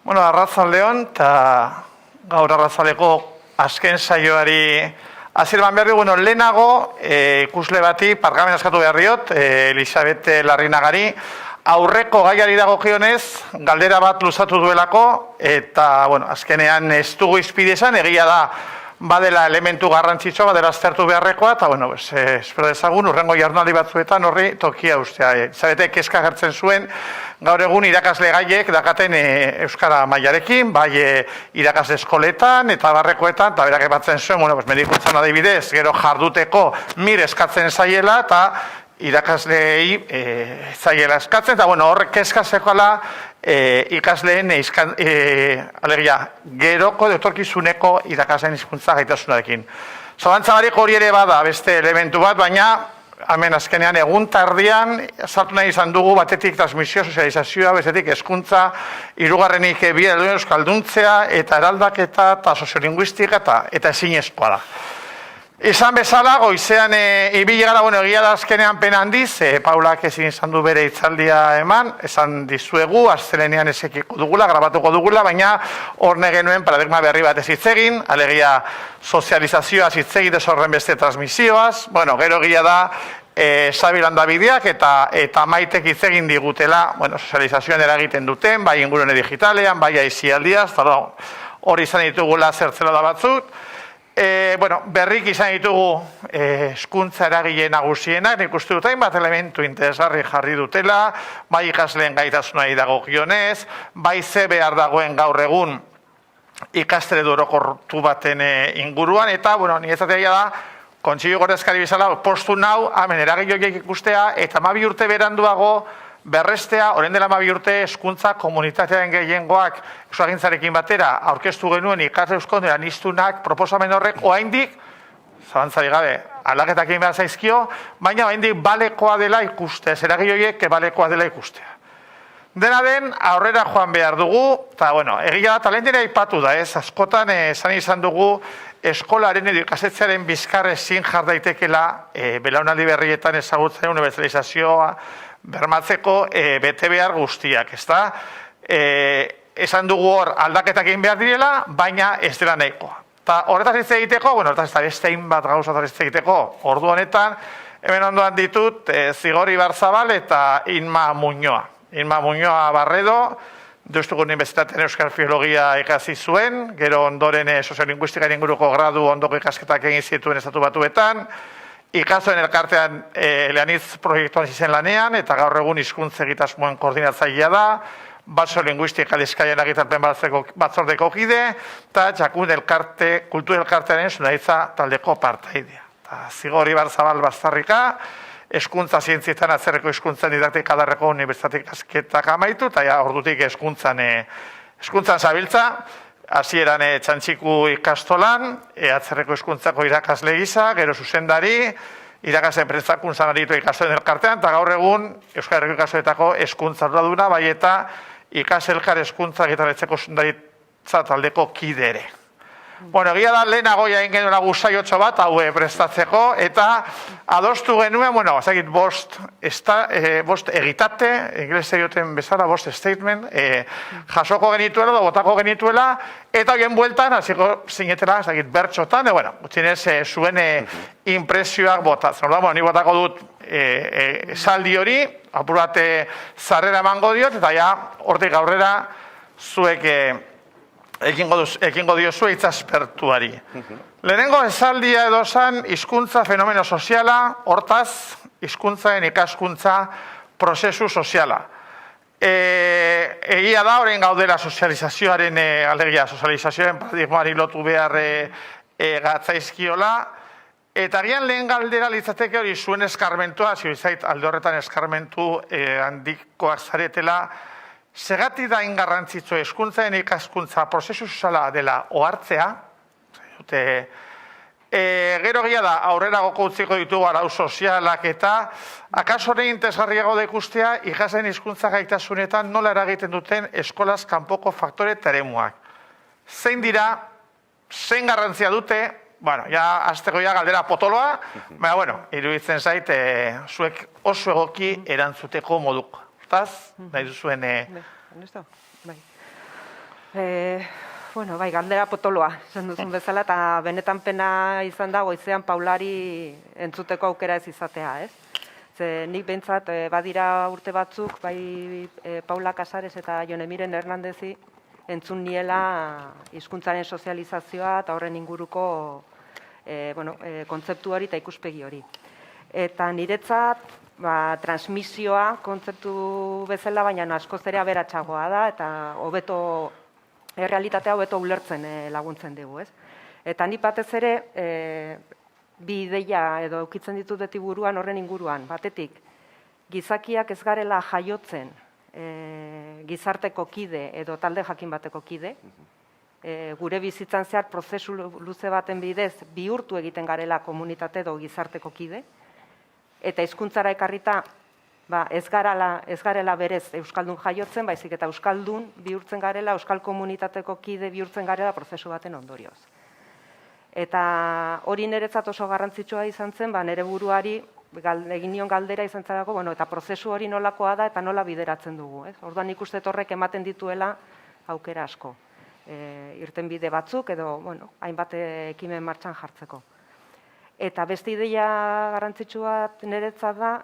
Bueno, arratzaldeon, eta gaur arratzaldeko azken saioari hasiera eman behar dugu. Lehenago ikusle bati parkamen askatu behar diot, Elisabet Larrinagari, aurreko gaiari dagokionez galdera bat luzatu duelako, eta azkenean ez dugu izpide esan, egia da badela elementu garrantzitsua, badela aztertu beharrekoa, eta espero dezagun urrengo jardunaldi batzuetan horri tokia ustea. Elisabete kezka agertzen zuen, gaur egun irakasle gaiek dakaten euskara mailarekin, bai irakasle eskoletan eta barrekoetan, eta berak ebatzen zuen, medikuntzan adibidez, gero jarduteko mir eskatzen zaiela, eta irakasleei zaiela eskatzen, eta horrek kezkazekoala ikasleen alegia, geroko etorkizuneko irakasleen hizkuntza gaitasunarekin. Zalantza barik hori ere bada beste elementu bat, baina hemen azkenean egun tardian sartu nahi izan dugu batetik transmisio, sozializazioa, bestetik hezkuntza, hirugarrenik bi euskalduntzea eta eraldaketa eta soziolinguistika eta ezinezkoa da. Izan bezala, goizean ibili gara, egia da azkenean pena handiz, Paulak ezin izan du bere hitzaldia eman, esan dizuegu, astelehenean ezekiko dugula, grabatuko dugula, baina hor genuen paradigma berri bat ez hitz egin, alegia sozializazioaz hitz egitez horren beste transmisioaz, gero egia da, Xabi Landabideak eta Maitek hitz egin digutela, sozializazioan eragiten duten, bai ingurune digitalean, bai aisialdiaz, hori izan ditugula zertzela da batzuk. Berrik izan ditugu hezkuntza eragile nagusienak, nik uste dut hainbat elementu interesgarri jarri dutela, bai ikasleen gaitasunari dagokionez, bai ze behar dagoen gaur egun ikastere orokortu baten inguruan, eta nirezatea da, Kontseilu Gorezkari bezala, postu nau, hemen eragile horiek ikustea, eta 12 urte beranduago berrestea, orain dela 12 urte hezkuntza komunitatearen gehiengoak euskagintzarekin batera aurkeztu genuen ikasle euskaldun aniztunak proposamen horrek oraindik zalantzari gabe aldaketak egin behar zaizkio, baina oraindik balekoa dela ikustea, eragile horiek balekoa dela ikustea. Dena den, aurrera joan behar dugu, eta egia da talentera aipatu da, askotan esan izan dugu eskolaren edo ikastetxearen bizkar ezin jar daitekela belaunaldi berrietan ezagutzen unibertsalizazioa bermatzeko bete behar guztiak, ezta? Esan dugu hor aldaketak egin behar direla, baina ez dela nahikoa. Eta horretaz hitz egiteko, horretaz ez beste hainbat gauzataz hitz egiteko, ordu honetan, hemen ondoan ditut Zigor Ibarzabal eta Inma Muñoa. Inma Muñoa Barredo, Deustuko Unibertsitatean Euskal Filologia ikasi zuen, gero ondoren soziolinguistikaren inguruko gradu ondoko ikasketak egin zituen Estatu Batuetan, ikasoen elkartean eleanitz proiektuan izen lanean, eta gaur egun hizkuntza egitasmoen koordinatzailea da, Baso Linguistika Bizkaian Agitarpen Batzordeko kide, eta Jakun Kultur Elkartearen zunaitza taldeko partaidea. Zigor Ibarzabal Bastarrika, hezkuntza zientzietan atzerreko hizkuntzan didaktika darreko unibertsitateak ikasketak amaitu, eta ordutik hezkuntzan zabiltza, hasieran Txantxiku ikastolan, atzerreko hizkuntzako irakasle gisa, gero zuzendari, irakasleen prentzakuntzan aritu ikastolen elkartean, eta gaur egun Euskal Herriko ikastoletako hezkuntza arduraduna, bai eta ikaselkar hezkuntza gitaretzeko zuzendaritza taldeko kide ere. Egia da lehenago egin genuen gusaiotxo bat, hau prestatzeko, eta adostu genuen, bost egitate, ingelese dioten bezala, bost statement, jasoko genituela, botako genituela, eta horien bueltan, hasiko zinetela, bertxotan, gutxinez zuen impresioak botatzen. Ni botako dut esaldi hori, apur bat zarrera emango diot, eta hortik aurrera zuek ekingo diozu itzaspertuari. Lehenengo esaldia edo zan, hizkuntza fenomeno soziala, hortaz, hizkuntzaren ikaskuntza prozesu soziala. Egia da, orain gaudela sozializazioaren, alegia, sozializazioaren paradigmari lotu behar gatzaizkiola, eta gian lehen galdera litzateke hori zuen eskarmentua, zait alde horretan eskarmentu handikoak zaretela, Zergatik da ingarrantzitzu hezkuntzaren ikaskuntza prozesu soziala dela ohartzea, gero egia da aurrera goko utziko ditugu arau sozialak eta akaso horrein interesgarriago da ikustea ikasleen hizkuntza gaitasunetan nola eragiten duten eskolaz kanpoko faktore eta eremuak. Zein dira, zein garrantzia dute, azteko galdera potoloa, baina, iruditzen zait, zuek oso egoki erantzuteko moduko. Hortaz, nahi duzuen... Bueno, bai, galdera potoloa, esan duzun bezala, eta benetan pena izan da goizean Paulari entzuteko aukera ez izatea, ez? Ze nik behintzat badira urte batzuk, bai Paula Casares eta Jonemiren Hernandezi entzun niela hizkuntzaren sozializazioa eta horren inguruko kontzeptu hori eta ikuspegi hori. Eta niretzat, transmisioa kontzeptu bezala, baina askoz ere aberatsagoa da, eta hobeto errealitatea hobeto ulertzen laguntzen dugu, ez? Eta ni batez ere, bi ideia edo ukitzen ditut beti buruan horren inguruan. Batetik, gizakiak ez garela jaiotzen gizarteko kide edo talde jakin bateko kide, gure bizitzan zehar prozesu luze baten bidez bihurtu egiten garela komunitate edo gizarteko kide, eta hizkuntzara ekarrita ez garela berez euskaldun jaiotzen, baizik eta euskaldun bihurtzen garela, euskal komunitateko kide bihurtzen garela prozesu baten ondorioz. Eta hori niretzat oso garrantzitsua izan zen, nire buruari egin nion galdera izan zarako, eta prozesu hori nolakoa da eta nola bideratzen dugu. Orduan nik uste horrek ematen dituela aukera asko. Irtenbide batzuk edo hainbat ekimen martxan jartzeko. Eta beste ideia garrantzitsua niretzat da,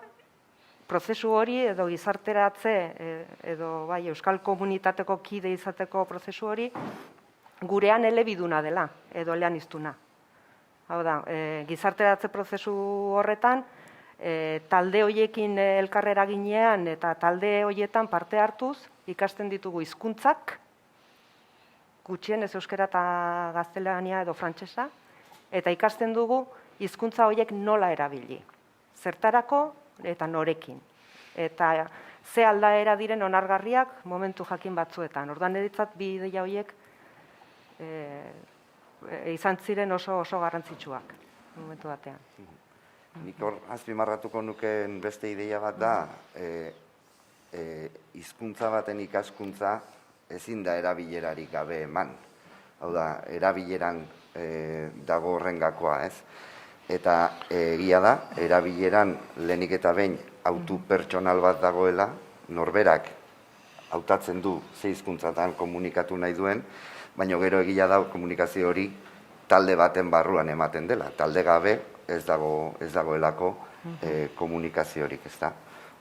prozesu hori edo gizarteratze edo euskal komunitateko kide izateko prozesu hori gurean elebiduna dela edo eleaniztuna. Hau da, gizarteratze prozesu horretan talde horiekin elkarrera ginean eta talde horietan parte hartuz ikasten ditugu hizkuntzak, gutxienez euskara eta gaztelania edo frantsesa, eta ikasten dugu hizkuntza horiek nola erabili. Zertarako eta norekin. Eta ze aldaera diren onargarriak momentu jakin batzuetan. Orduan niretzat bi ideia horiek izan ziren oso garrantzitsuak momentu batean. Nik hor azpimarratuko nukeen beste ideia bat da, hizkuntza baten ikaskuntza ezin da erabilerarik gabe eman. Hau da, erabileran dago horrengakoa, ez? Eta egia da, erabileran lehenik eta behin autu pertsonal bat dagoela, norberak hautatzen du ze hizkuntzatan komunikatu nahi duen, baina gero egia da komunikazio hori talde baten barruan ematen dela. Talde gabe ez dagoelako komunikaziorik, ez da.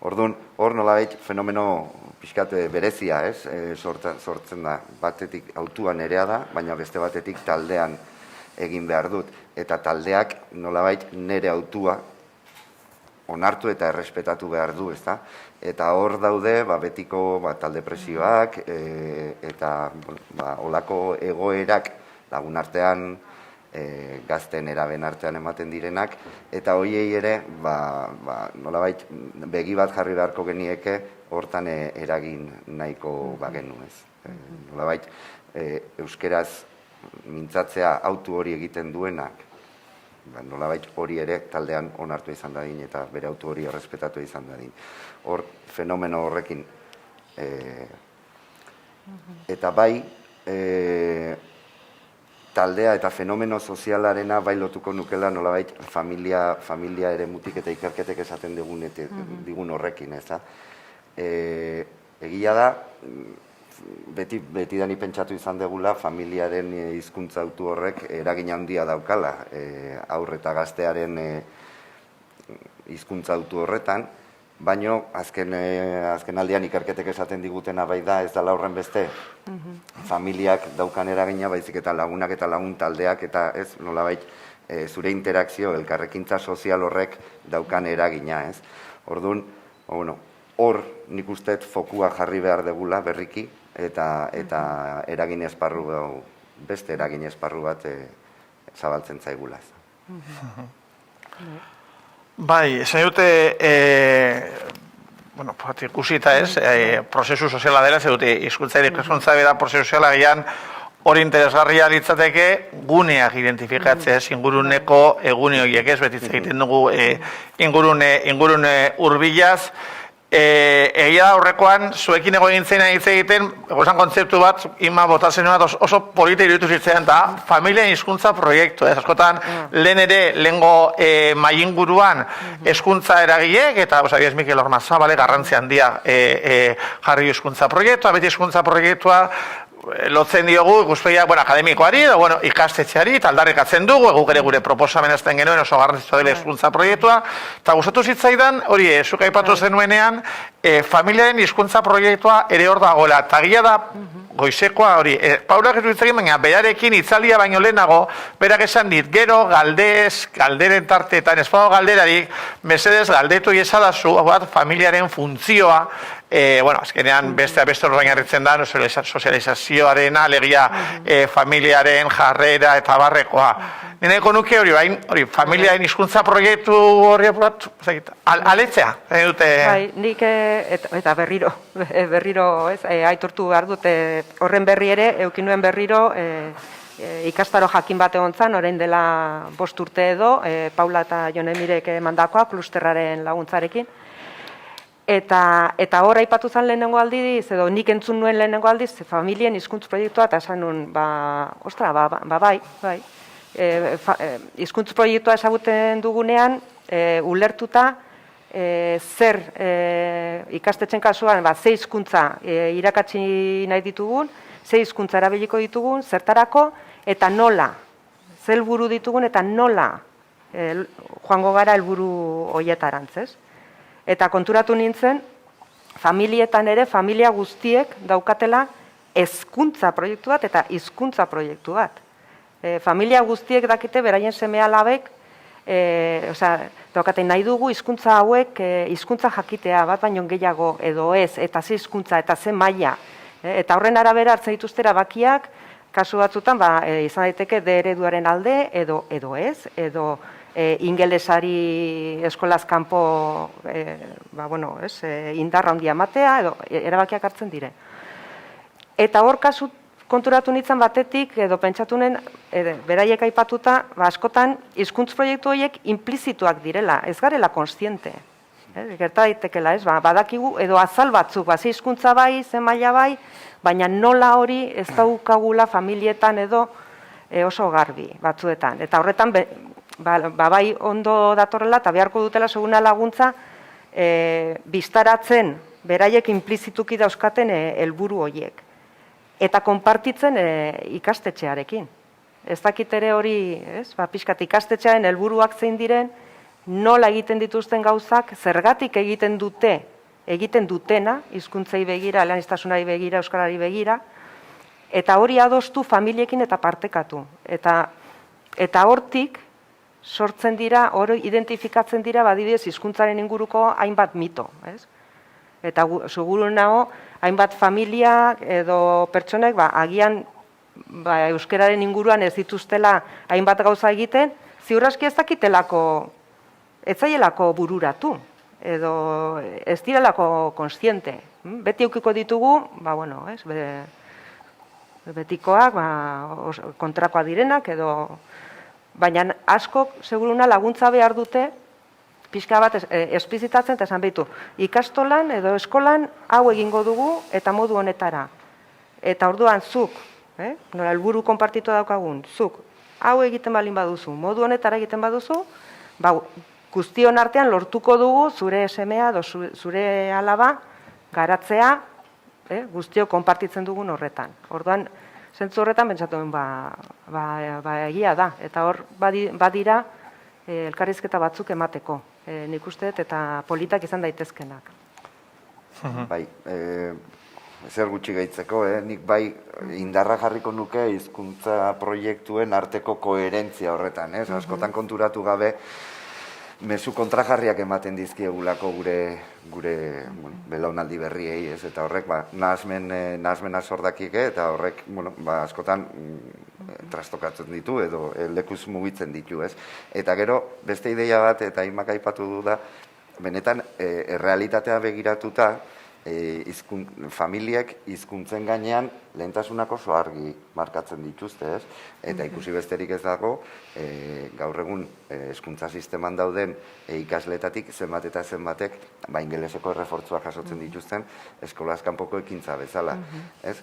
Orduan, hor nolabait fenomeno pixkat berezia, ez, sortzen da. Batetik autua nerea da, baina beste batetik taldean egin behar dut. Eta taldeak nolabait nere autua onartu eta errespetatu behar du, ez da. Eta hor daude, betiko talde presioak eta olako egoerak lagun artean, gazten eraben artean ematen direnak, eta hoiei ere, nolabait, begi bat jarri beharko genieke, hortan eragin nahiko bagenu, ez. Nolabait, euskeraz mintzatzea autu hori egiten duenak, nolabait hori ere taldean onartu izan dadin, eta bere autu hori errespetatu izan dadin. Hor, fenomeno horrekin. Eta bai, taldea eta fenomeno sozialarena bai lotuko nukela nolabait familia ere mutik eta ikerketek esaten digun horrekin, ez da. Egia da, beti dani pentsatu izan degula familiaren hizkuntza autu horrek eragin handia daukala haur eta gaztearen hizkuntza autu horretan, baino azken aldian ikerketek esaten digutena bai da, ez dela horren beste familiak daukan eragina, baizik eta lagunak eta lagun taldeak eta ez nolabait zure interakzio, elkarrekintza sozial horrek daukan eragina, ez. Orduan, hor nik usteet fokua jarri behar degula berriki eta eragin esparru, beste eragin esparru bat zabaltzen zaigula. Bai, esan dute, ikusita ez, prozesu soziala dela, ez dute, hizkuntzari ikuntza bera prozesu soziala gian hori interesgarria litzateke guneak identifikatzea, inguruneko egune horiek ez, beti egiten dugu ingurune hurbilaz. Egia da horrekoan, zuekin egin zeina hitz egiten, egozan kontzeptu bat, ima botatzen oso polita iruditu zitzen, eta familia hizkuntza proiektu. Askotan, lehen ere, lehengo mainguruan hezkuntza eragileek, eta Bies Mikel Ormazabale garrantzi handia jarri hizkuntza proiektua, beti hizkuntza proiektua, lotzen diogu ikuspegia, akademikoari edo, ikastetxeari, eta aldarrikatzen dugu, guk ere gure proposamen ezten genuen oso garrantzitsua dela hizkuntza proiektua, eta gustatu zitzaidan, hori, zuk aipatu zenuenean, familiaren hizkuntza proiektua ere hor dagoela, eta gila da, goizekoa hori, Paulak ez duitzegin, baina berarekin itzaldia baino lehenago, berak esan dit, gero galderen tarteetan, ez badago galderarik, mesedez galdetu iezadazu, familiaren funtzioa, azkenean beste horrein harritzen da, sozializazioaren alegia familiaren jarrera eta barrekoa. Neneko nuke hori, familiaren hizkuntza proiektu hori bat, aletzea, Bai, nik, eta berriro, aitortu behar dut, horren berri ere, eukin nuen berriro, ikastaro jakin bate hontzan, orain dela 5 urte edo, Paula eta Jonemirek mandakoa, klusterraren laguntzarekin. Eta hor aipatu zen lehenengo aldiz, edo nik entzun nuen lehenengo aldiz, familien hizkuntz proiektua, eta esan nuen, bai. Hizkuntz proiektua esaguten dugunean, ulertuta, zer ikastetxen kasuan, ze hizkuntza irakatsi nahi ditugun, ze hizkuntza erabiliko ditugun, zertarako, eta nola, ze helburu ditugun, eta nola joango gara helburu hoietarantz, ez? Eta konturatu nintzen, familietan ere, familia guztiek daukatela hezkuntza proiektu bat eta hizkuntza proiektu bat. Familia guztiek dakite beraien seme-alabek, daukaten nahi dugu hizkuntza hauek hizkuntza jakitea bat baino gehiago edo ez, eta ze hizkuntza eta ze maila. Eta horren arabera hartzen dituzte erabakiak, kasu batzutan izan daiteke D ereduaren alde edo ez, edo ingelesari eskolaz kanpo indarra handia ematea, edo erabakiak hartzen dire. Eta hor kasu konturatu nintzen batetik, edo pentsatu nuen, beraiek aipatuta, askotan hizkuntz proiektu horiek implizituak direla, ez garela konstiente. Gerta daitekela, ez, badakigu, edo azal batzuk, ze hizkuntza bai, ze maila bai, baina nola hori ez daukagula familietan edo oso garbi batzuetan. Eta horretan, bai ondo datorrela eta beharko dutela seguna laguntza biztaratzen beraiek implizituki dauzkaten helburu horiek. Eta konpartitzen ikastetxearekin. Ez dakit ere hori, pixkat ikastetxearen helburuak zein diren, nola egiten dituzten gauzak, zergatik egiten dutena, hizkuntzei begira, eleaniztasunari begira, euskarari begira, eta hori adostu familiekin eta partekatu. Eta hortik, sortzen dira, hori identifikatzen dira, badibidez, hizkuntzaren inguruko hainbat mito. Eta seguru nago, hainbat familia edo pertsonek, agian euskararen inguruan ez dituztela hainbat gauza egiten, ziur aski ez dakitelako, ez zaielako bururatu, edo ez direlako konstiente. Beti eukiko ditugu, betikoak, kontrakoa direnak, edo... Baina askok, seguruna, laguntza behar dute, pixka bat esplizitatzen eta esan behitu. Ikastolan edo eskolan hau egingo dugu eta modu honetara. Eta orduan zuk, nola helburu konpartitu daukagun, zuk, hau egiten balin baduzu, modu honetara egiten baduzu, guztion artean lortuko dugu zure semea edo zure alaba garatzea, guztio konpartitzen dugun horretan. Orduan, zentzu horretan pentsatuen egia da, eta hor badira elkarrizketa batzuk emateko, nik uste dut, eta politak izan daitezkenak. Bai, zer gutxi gehitzeko, nik bai indarra jarriko nuke hizkuntza proiektuen arteko koherentzia horretan, askotan konturatu gabe, mezu kontrajarriak ematen dizkiegulako gure belaunaldi berriei, eta horrek nahasmena sordakik, eta horrek askotan trastokatzen ditu edo lekuz mugitzen ditu, ez? Eta gero, beste ideia bat, eta Imak aipatu du da, benetan errealitatea begiratuta, familiek hizkuntzen gainean lehentasunak oso argi markatzen dituzte, ez? Eta ikusi besterik ez dago, gaur egun hezkuntza sisteman dauden ikasletatik zenbat eta zenbatek ingeleseko errefortzuak jasotzen dituzten eskolaz kanpoko ekintza bezala, ez?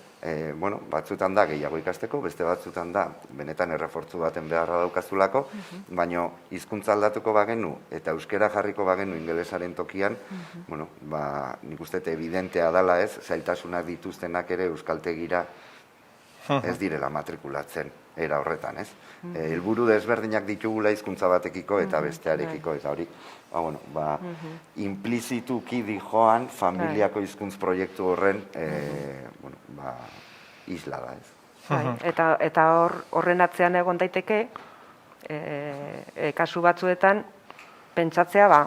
Batzutan da gehiago ikasteko, beste batzutan da benetan errefortzu baten beharra daukazulako, baina hizkuntza aldatuko bagenu eta euskera jarriko bagenu ingelesaren tokian, nik uste evidentea dela, ez? Zailtasunak dituztenak ere euskaltegira ez direla matrikulatzen era horretan, ez? Helburu desberdinak ditugula hizkuntza batekiko eta bestearekiko, eta hori, implizituki dijoan familiako hizkuntz proiektu horren isla da, ez? Eta horren atzean egon daiteke, kasu batzuetan, pentsatzea,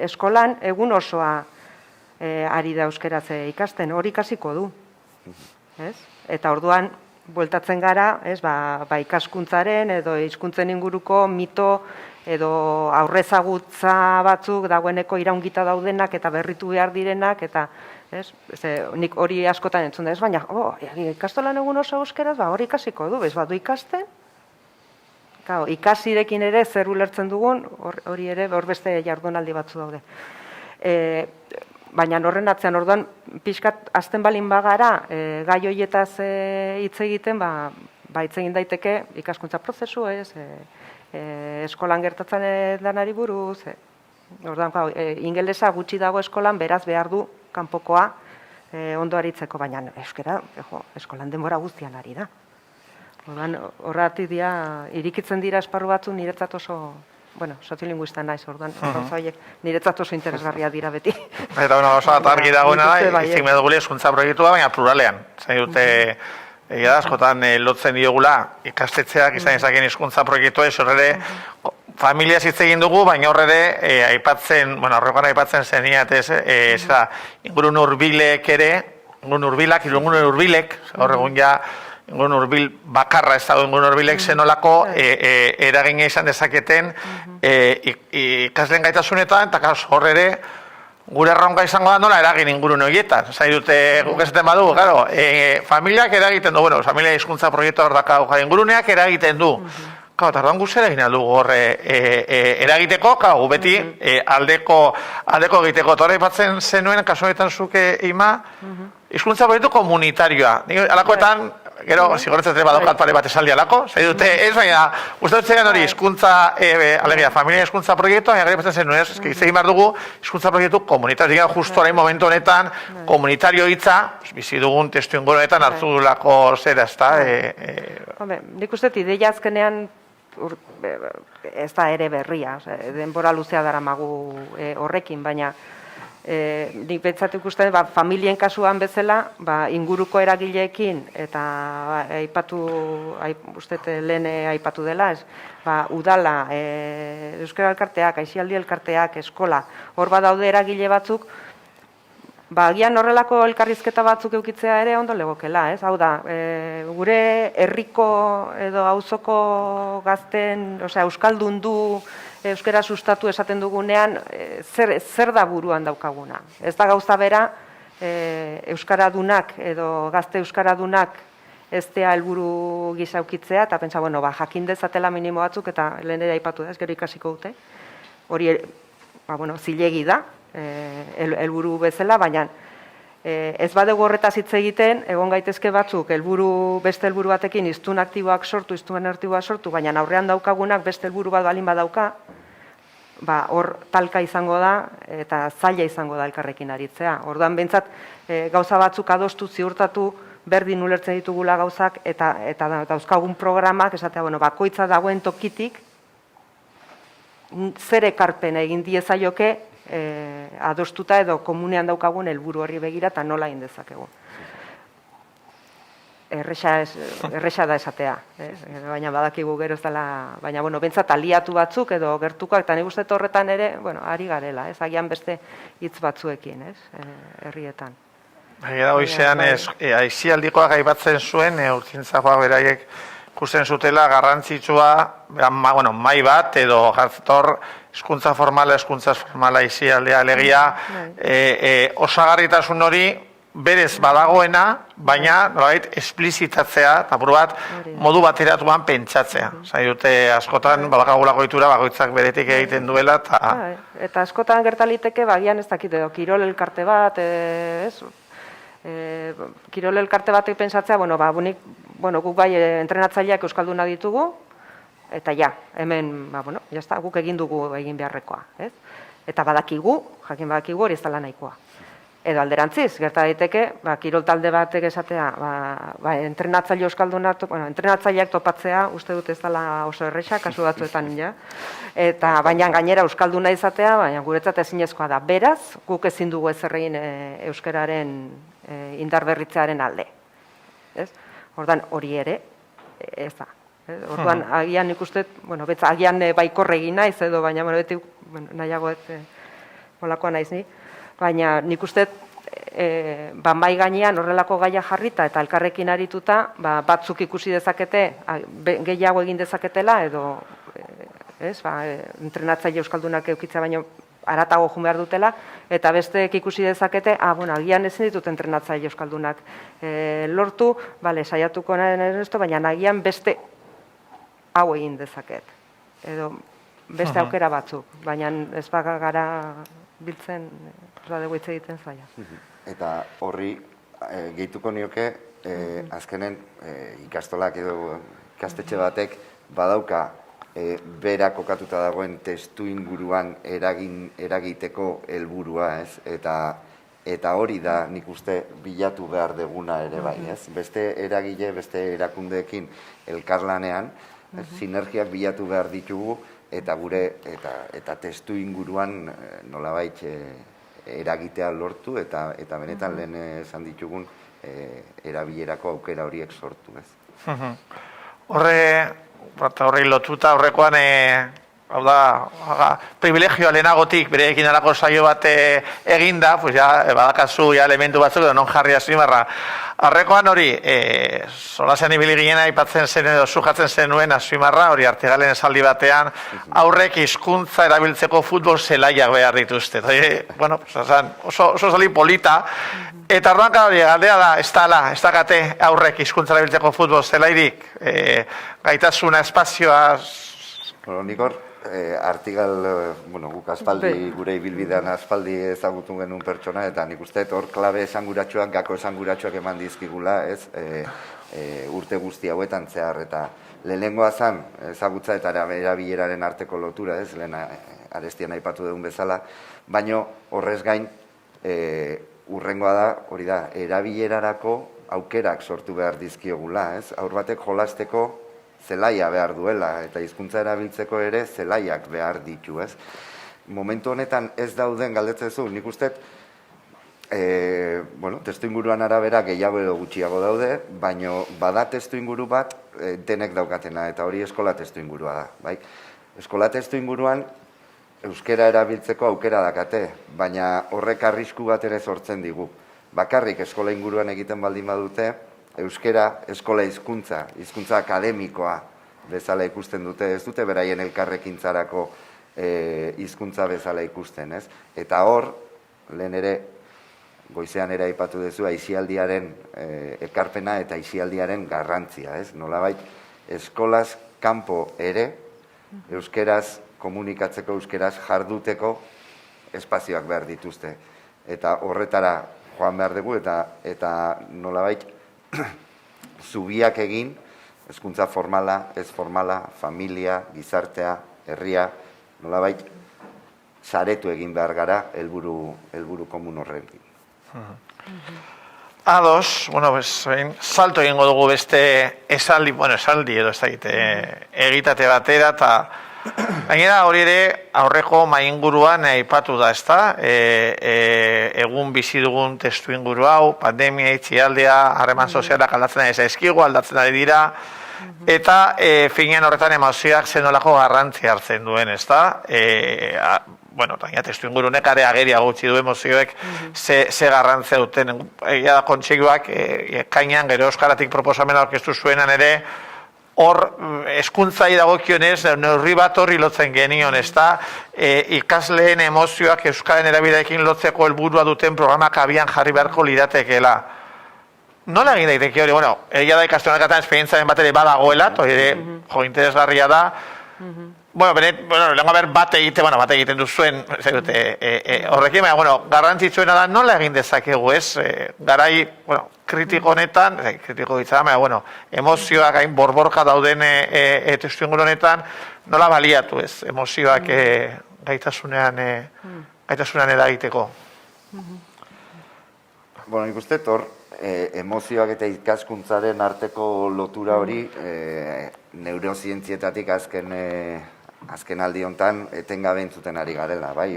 eskolan egun osoa ari da euskeraz ikasten, hori ikasiko du. Eta orduan, bueltatzen gara, ikaskuntzaren edo hizkuntzen inguruko mito edo aurrezagutza batzuk dagoeneko iraungita daudenak eta berritu behar direnak, eta nik hori askotan entzun da, baina ikastolan egun oso euskeraz, hori ikasiko du, badu ikasten, ikasirekin ere zer ulertzen dugun, hori ere hor beste jardunaldi batzu daude. Baina horren atzean, orduan, pixkat azten balin bagara, gai horietaz hitz egiten, hitz egin daiteke ikaskuntza prozesu, eskolan gertatzen danari buruz, orduan, ingelesa gutxi dago eskolan, beraz behar du kanpokoa ondo aritzeko, baina euskera, eskolan denbora guztian ari da. Horretik irikitzen dira esparru batzu niretzat oso, soziolinguista naiz, orduan, niretzat oso interesgarria dira beti. Eta oso argi dagoena da, izin medugule hizkuntza proiektua, baina pluralean. Zain dute, egia da, askotan lotzen diogula ikastetxeak izan ezakien hizkuntza proiektua, ez horre familiaz hitz egin dugu, baina horre aipatzen, horrekoan aipatzen zeniat ingurun urbilek ere, ingurun urbilek, horregun ja, ingun urbil bakarra ez dago ingun urbilek zenolako eragina izan dezaketen ikasleen gaitasunetan, eta horre ere gure erronka izango da nola eragin ingurun horietan. Zai dute guk esaten badu, familiak eragiten du, familia hizkuntza proiektu hor daka inguruneak eragiten du. Eta orduan guzti eragin aldugu horre eragiteko, gu beti aldeko egiteko. Eta horre ipatzen zenuen, kasuetan zuke ima, hizkuntza proiektu komunitarioa. Alakoetan, gero, zigorretzen badaukat pare bat esaldi alako, zai dute, ez baina, uste dut hori hizkuntza, alegia, familia hizkuntza proiektu, baina gero ipatzen zenuen, ez, egin behar dugu hizkuntza proiektu komunitario. Digan, justu orain momentu honetan, komunitario hitza, bizi dugun testu ingurunetan hartu dulako zera, ez da? Nik uste dut, ideia azkenean, ez da ere berria, denbora luzea daramagu horrekin, baina nik bentsatu ikusten, familien kasuan bezala, inguruko eragileekin, eta uste lehen aipatu dela, udala, euskara elkarteak, aisialdi elkarteak, eskola, hor badaude eragile batzuk, agian horrelako elkarrizketa batzuk eukitzea ere ondo legokela, ez? Hau da, gure herriko edo auzoko gazten, euskaldun du, euskara sustatu esaten dugunean, zer da buruan daukaguna. Ez da gauza bera, euskaradunak edo gazte euskaradunak ez dea helburu gisa eukitzea, eta pentsa, jakin dezatela minimo batzuk, eta lehen ere aipatu da, ez gero ikasiko dute. Hori, zilegi da, helburu bezala, baina ez badegu horretaz hitz egiten, egon gaitezke batzuk beste helburu batekin hiztun aktiboak sortu, hiztun aktiboak sortu, baina aurrean daukagunak beste helburu bat balin badauka, hor talka izango da eta zaila izango da elkarrekin aritzea. Orduan behintzat gauza batzuk adostu ziurtatu berdin ulertzen ditugula gauzak eta dauzkagun programak, esatea, bakoitza dagoen tokitik zer ekarpen egin diezaioke adostuta edo komunean daukagun helburu horri begira eta nola egin dezakegu. Erresa da esatea, baina badakigu gero ez dela, baina bentsat aliatu batzuk edo gertukoak, eta nik uste horretan ere, ari garela, agian beste hitz batzuekin, herrietan. Egia da, hoizean, aisialdikoak aipatzen zuen, urtzintzakoak beraiek ikusten zutela garrantzitsua, mai bat edo jartztor hizkuntza formala aisialdea alegia, osagarritasun hori berez badagoena, baina esplizitatzea, eta buru bat, modu bateratuan pentsatzea. Zai dute, askotan, badakagulako ditura, bakoitzak beretik egiten duela, eta askotan gertaliteke, bagian ez dakit, kirol elkarte bat, kirol elkarte batek pentsatzea, guk bai entrenatzaileak euskalduna ditugu, eta hemen, guk egin dugu egin beharrekoa. Eta jakin badakigu hori ez dela nahikoa. Edo alderantziz, gerta daiteke, kirol talde batek esatea, entrenatzaile euskaldunat, entrenatzaileak topatzea, uste dut ez dela oso erresa, kasu batzuetan, ja. Eta baina gainera euskalduna izatea, baina guretzat ezinezkoa da. Beraz, guk ezin dugu ezer egin euskararen indarberritzearen alde. Ordan hori ere, ez da. Orduan, agian ikusten, betza, agian baikorre egin naiz edo, baina beti nahiagoet molakoa naiz ni. Baina nik uste mai gainean horrelako gaia jarrita eta elkarrekin arituta, batzuk ikusi dezakete, gehiago egin dezaketela edo, entrenatzaile euskaldunak eukitza baino haratago joan behar dutela, eta besteek ikusi dezakete, agian ezin ditut entrenatzaile euskaldunak lortu, saiatuko naren esto, baina agian beste hau egin dezaket. Edo beste aukera batzuk, baina ez gara biltzen, dugu hitz egiten zaila. Eta horri gehituko nioke, azkenen ikastolak edo ikastetxe batek badauka bera kokatuta dagoen testu inguruan eragiteko helburua, ez? Eta hori da nik uste bilatu behar deguna ere bai, ez? Beste eragile, beste erakundeekin elkarlanean, sinergiak bilatu behar ditugu, eta gure, eta testu inguruan nolabait eragitea lortu, eta benetan lehen esan ditugun erabilerako aukera horiek sortu, ez? Horri lotuta horrekoan, hau da, privilegioa lehenagotik bereekin alako saio bat eginda, badakazu elementu batzuk edo non jarri Azpimarra. Horrekoan hori, solasean ibili ginen aipatzen zen edo sujatzen zenuen Azpimarra, hori Artigalen esaldi batean, aurrek hizkuntza erabiltzeko futbol zelaiak behar dituzte. Oso sali polita, eta orduan hori galdea da, ez dakate aurrek hizkuntza erabiltzeko futbol zelairik, gaitasuna, espazioa... Nik hor, Artigal, guk aspaldi, gure ibilbidean aspaldi ezagutu genuen pertsona, eta nik uste hor klabe esanguratsuak, gako esanguratsuak eman dizkigula, ez, urte guzti hauetan zehar, eta lehenengoa zan ezagutza eta erabileraren arteko lotura, ez, lehen arestian aipatu dugun bezala, baino horrez gain, urrengoa da, hori da, erabilerarako aukerak sortu behar dizkiogula, ez, aur batek jolasteko zelaia behar duela, eta hizkuntza erabiltzeko ere zelaiak behar ditu, ez? Momentu honetan ez dauden galdetzezu, nik uste, testu inguruan arabera gehiago edo gutxiago daude, baino bada testu inguru bat denek daukatena, eta hori eskola testu ingurua da, bai? Eskola testu inguruan euskera erabiltzeko aukera dakate, baina horrek arrisku bat ere sortzen digu. Bakarrik eskola inguruan egiten baldin badute, euskera eskola hizkuntza akademikoa bezala ikusten dute, ez dute beraien elkarrekintzarako hizkuntza bezala ikusten, ez? Eta hor, lehen ere, goizean ere aipatu duzu, aisialdiaren ekarpena eta aisialdiaren garrantzia, ez? Nolabait, eskolaz kanpo ere, euskeraz komunikatzeko, euskeraz jarduteko espazioak behar dituzte. Eta horretara joan behar dugu, eta nolabait, zubiak egin, hezkuntza formala, ez formala, familia, gizartea, herria, nolabait, saretu egin behar gara helburu komun horrekin. Ados, salto egingo dugu beste esaldi edo ez dakit, egitate batera, eta gainera hori ere aurreko mainguruan aipatu da, ezta? Egun bizi dugun testu inguru hau, pandemia, itxialdea, harreman sozialak aldatzen ari zaizkigu, aldatzen ari dira, eta finean horretan emozioak zenolako garrantzi hartzen duen, ezta? Baina testu ingurunek are ageria gutxi du emozioek ze garrantzia duten. Egia da Kontseiluak ekainean gero euskaratik proposamena aurkeztu zuenan ere, hor, hezkuntzai dagokionez, neurri bat horri lotzen genion, ezta? Ikasleen emozioak euskaren erabideekin lotzeko helburua duten programak abian jarri beharko liratekeela. Nola egin daiteke hori? Egia da ikastolenakatan esperientzaren bat ere badagoela, interesgarria da. Lehenko bat egiten duzuen, horrekin, garrantzitsuena da nola egin dezakegu, ez? Garai, kritiko honetan, kritiko ditzada, emozioak hain borborka dauden testu inguru honetan, nola baliatu, ez? Emozioak gaitasunean eragiteko. Bueno, nik uste hor, emozioak eta ikaskuntzaren arteko lotura hori neurozientzietatik azken aldi hontan etengabe entzuten ari garela, bai,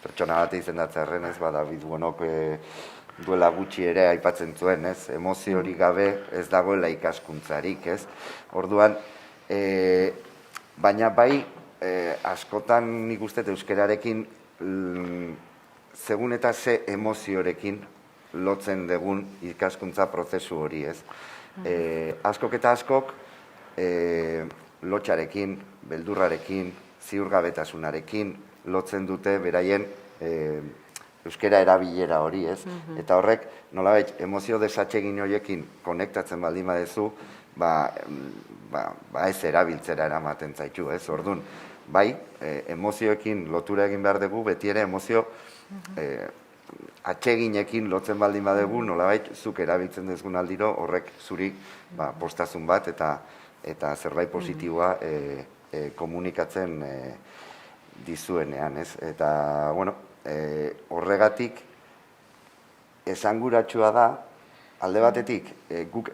pertsona bat izendatzearren, ez, David Bonok duela gutxi ere aipatzen zuen, ez, emozio hori gabe ez dagoela ikaskuntzarik, ez, orduan, baina bai, askotan nik uste euskararekin segun eta ze emoziorekin lotzen dugun ikaskuntza prozesu hori, ez. Askok eta askok lotxarekin, beldurrarekin, ziurgabetasunarekin lotzen dute beraien euskara erabilera hori, ez. Eta horrek, nolabait, emozio desatsegin horiekin konektatzen baldin badezu, ez erabiltzera eramaten zaitu, ez. Orduan, bai, emozioekin lotura egin behar dugu, beti ere emozio atseginekin lotzen baldin badugu, nolabait, zuk erabiltzen duzun aldiro, horrek zuri postazun bat eta zerbait positiboa komunikatzen dizuenean, ez? Eta, bueno, horregatik esanguratsua da, alde batetik, guk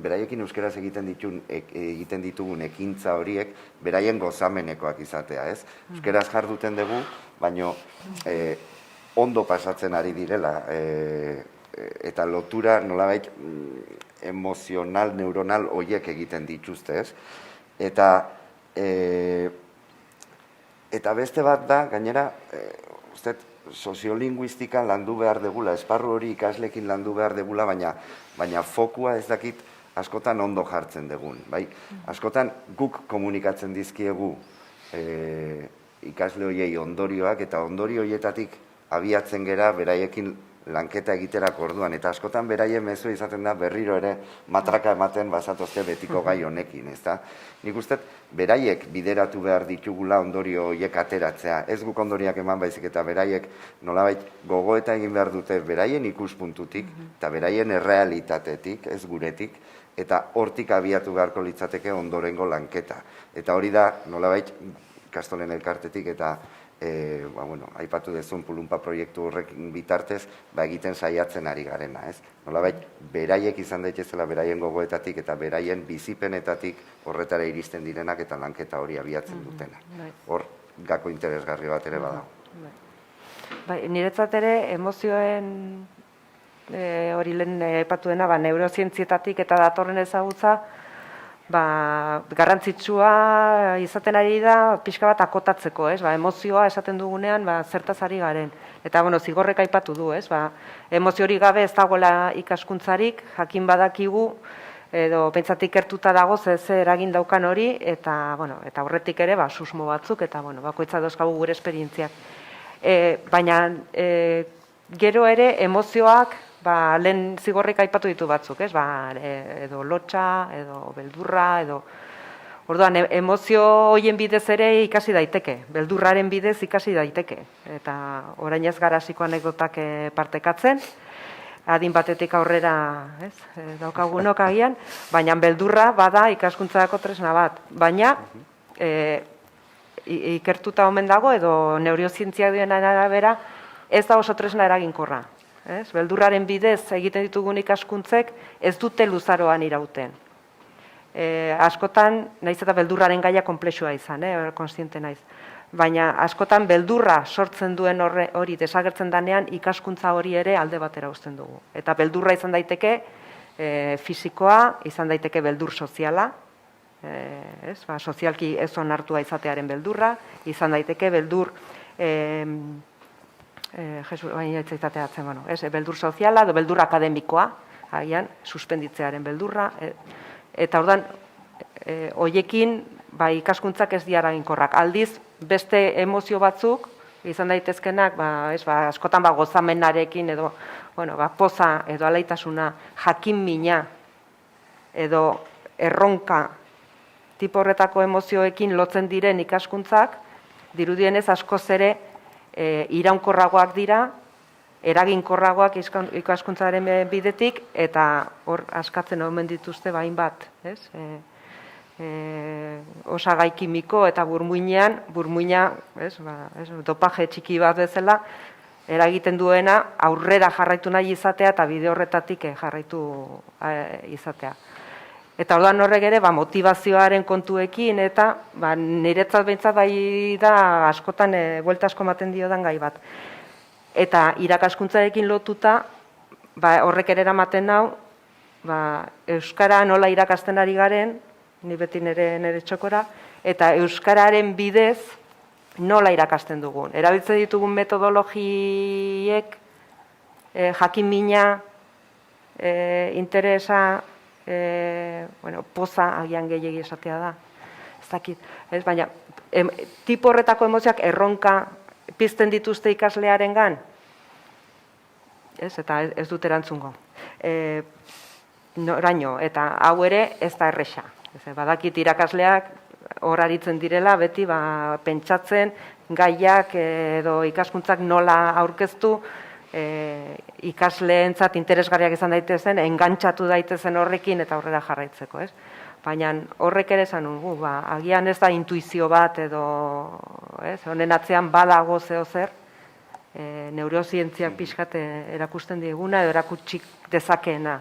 beraiekin euskeraz egiten ditugun ekintza horiek, beraien gozamenekoak izatea, ez? Euskeraz jarduten dugu, baino ondo pasatzen ari direla, eta lotura nolabait emozional, neuronal horiek egiten dituzte, ez? Eta beste bat da, gainera, soziolinguistikan landu behar degula, esparru hori ikaslekin landu behar degula, baina fokua ez dakit askotan ondo jartzen dugun. Askotan guk komunikatzen dizkiegu ikasle horiei ondorioak, eta ondorio horietatik abiatzen gera beraiekin lanketa egiterako orduan, eta askotan beraien mezua izaten da berriro ere matraka ematen bazatozte betiko gai honekin, ezta? Nik uste, beraiek bideratu behar ditugula ondorio horiek ateratzea, ez guk ondoriak eman baizik eta beraiek nolabait gogoeta egin behar dute beraien ikuspuntutik eta beraien errealitatetik, ez guretik, eta hortik abiatu beharko litzateke ondorengo lanketa. Eta hori da nolabait Ikastolen Elkartetik eta aipatu dezun Pulunpa proiektu horrekin bitartez, egiten saiatzen ari garena, ez? Nolabait, beraiek izan daitezela beraien gogoetatik eta beraien bizipenetatik horretara iristen direnak eta lanketa hori abiatzen dutena. Hor, gako interesgarri bat ere badago. Niretzat ere, emozioen hori lehen aipatu dena, neurozientzietatik eta datorren ezagutza, garrantzitsua izaten ari da pixka bat akotatzeko, emozioa esaten dugunean zertaz ari garen. Eta, zigorrek aipatu du, emozio hori gabe ez dagoela ikaskuntzarik, jakin badakigu, edo pentsatik ikertuta dago ze eragin daukan hori, eta horretik ere susmo batzuk, eta bakoitza dauzkagu gure esperientziak. Baina gero ere emozioak lehen zigorrik aipatu ditu batzuk, edo lotxa, edo beldurra, edo... Orduan, emozio horien bidez ere ikasi daiteke, beldurraren bidez ikasi daiteke. Eta orain ez gara hasiko anekdotak partekatzen, adin batetik aurrera daukagunok agian, baina beldurra bada ikaskuntzako tresna bat. Baina, ikertuta omen dago, edo neurozientziak duen arabera, ez da oso tresna eraginkorra. Beldurraren bidez egiten ditugun ikaskuntzek ez dute luzaroan irauten. Askotan, nahiz eta beldurraren gaia konplexua izan, konstiente naiz. Baina askotan beldurra sortzen duen hori desagertzen danean ikaskuntza hori ere alde batera uzten dugu. Eta beldurra izan daiteke fisikoa, izan daiteke beldur soziala, sozialki ez onartua izatearen beldurra, izan daiteke beldur beldur soziala, beldur akademikoa, suspenditzearen beldurra, eta ordan, hoiekin, ikaskuntzak ez diara inkorrak. Aldiz, beste emozio batzuk, izan daitezkenak, askotan gozamenarekin, edo, poza, edo alaitasuna, jakin mina, edo erronka, tipo horretako emozioekin lotzen diren ikaskuntzak, dirudienez askoz ere, iraunkorragoak dira, eraginkorragoak ikaskuntzaren bidetik, eta hor askatzen omen dituzte hainbat, osagai kimiko eta burmuina, dopaje txiki bat bezala, eragiten duena aurrera jarraitu nahi izatea eta bide horretatik jarraitu izatea. Eta orduan horrek ere motivazioaren kontuekin eta niretzat behintzat bai da askotan buelta asko ematen diodan gai bat. Eta irakaskuntzarekin lotuta horrek ere eramaten nau euskara nola irakasten ari garen, ni beti nire txokora, eta euskararen bidez nola irakasten dugun. Erabiltzen ditugun metodologiek jakin-mina, interesa, poza agian gehiegi esatea da. Ez dakit, baina tipo horretako emozioak erronka pizten dituzte ikaslearengan, eta ez dut erantzungo. Noraino, eta hau ere ez da erresa. Badakit irakasleak hor aritzen direla, beti pentsatzen gaiak edo ikaskuntzak nola aurkeztu, ikasleentzat interesgarriak izan daitezen, engantzatu daitezen horrekin eta aurrera jarraitzeko, ez? Baina horrek ere esan dugu, agian ez da intuizio bat edo, honen atzean badago zeo zer, neurozientziak pixkat erakusten diguna edo erakutsik dezakeena,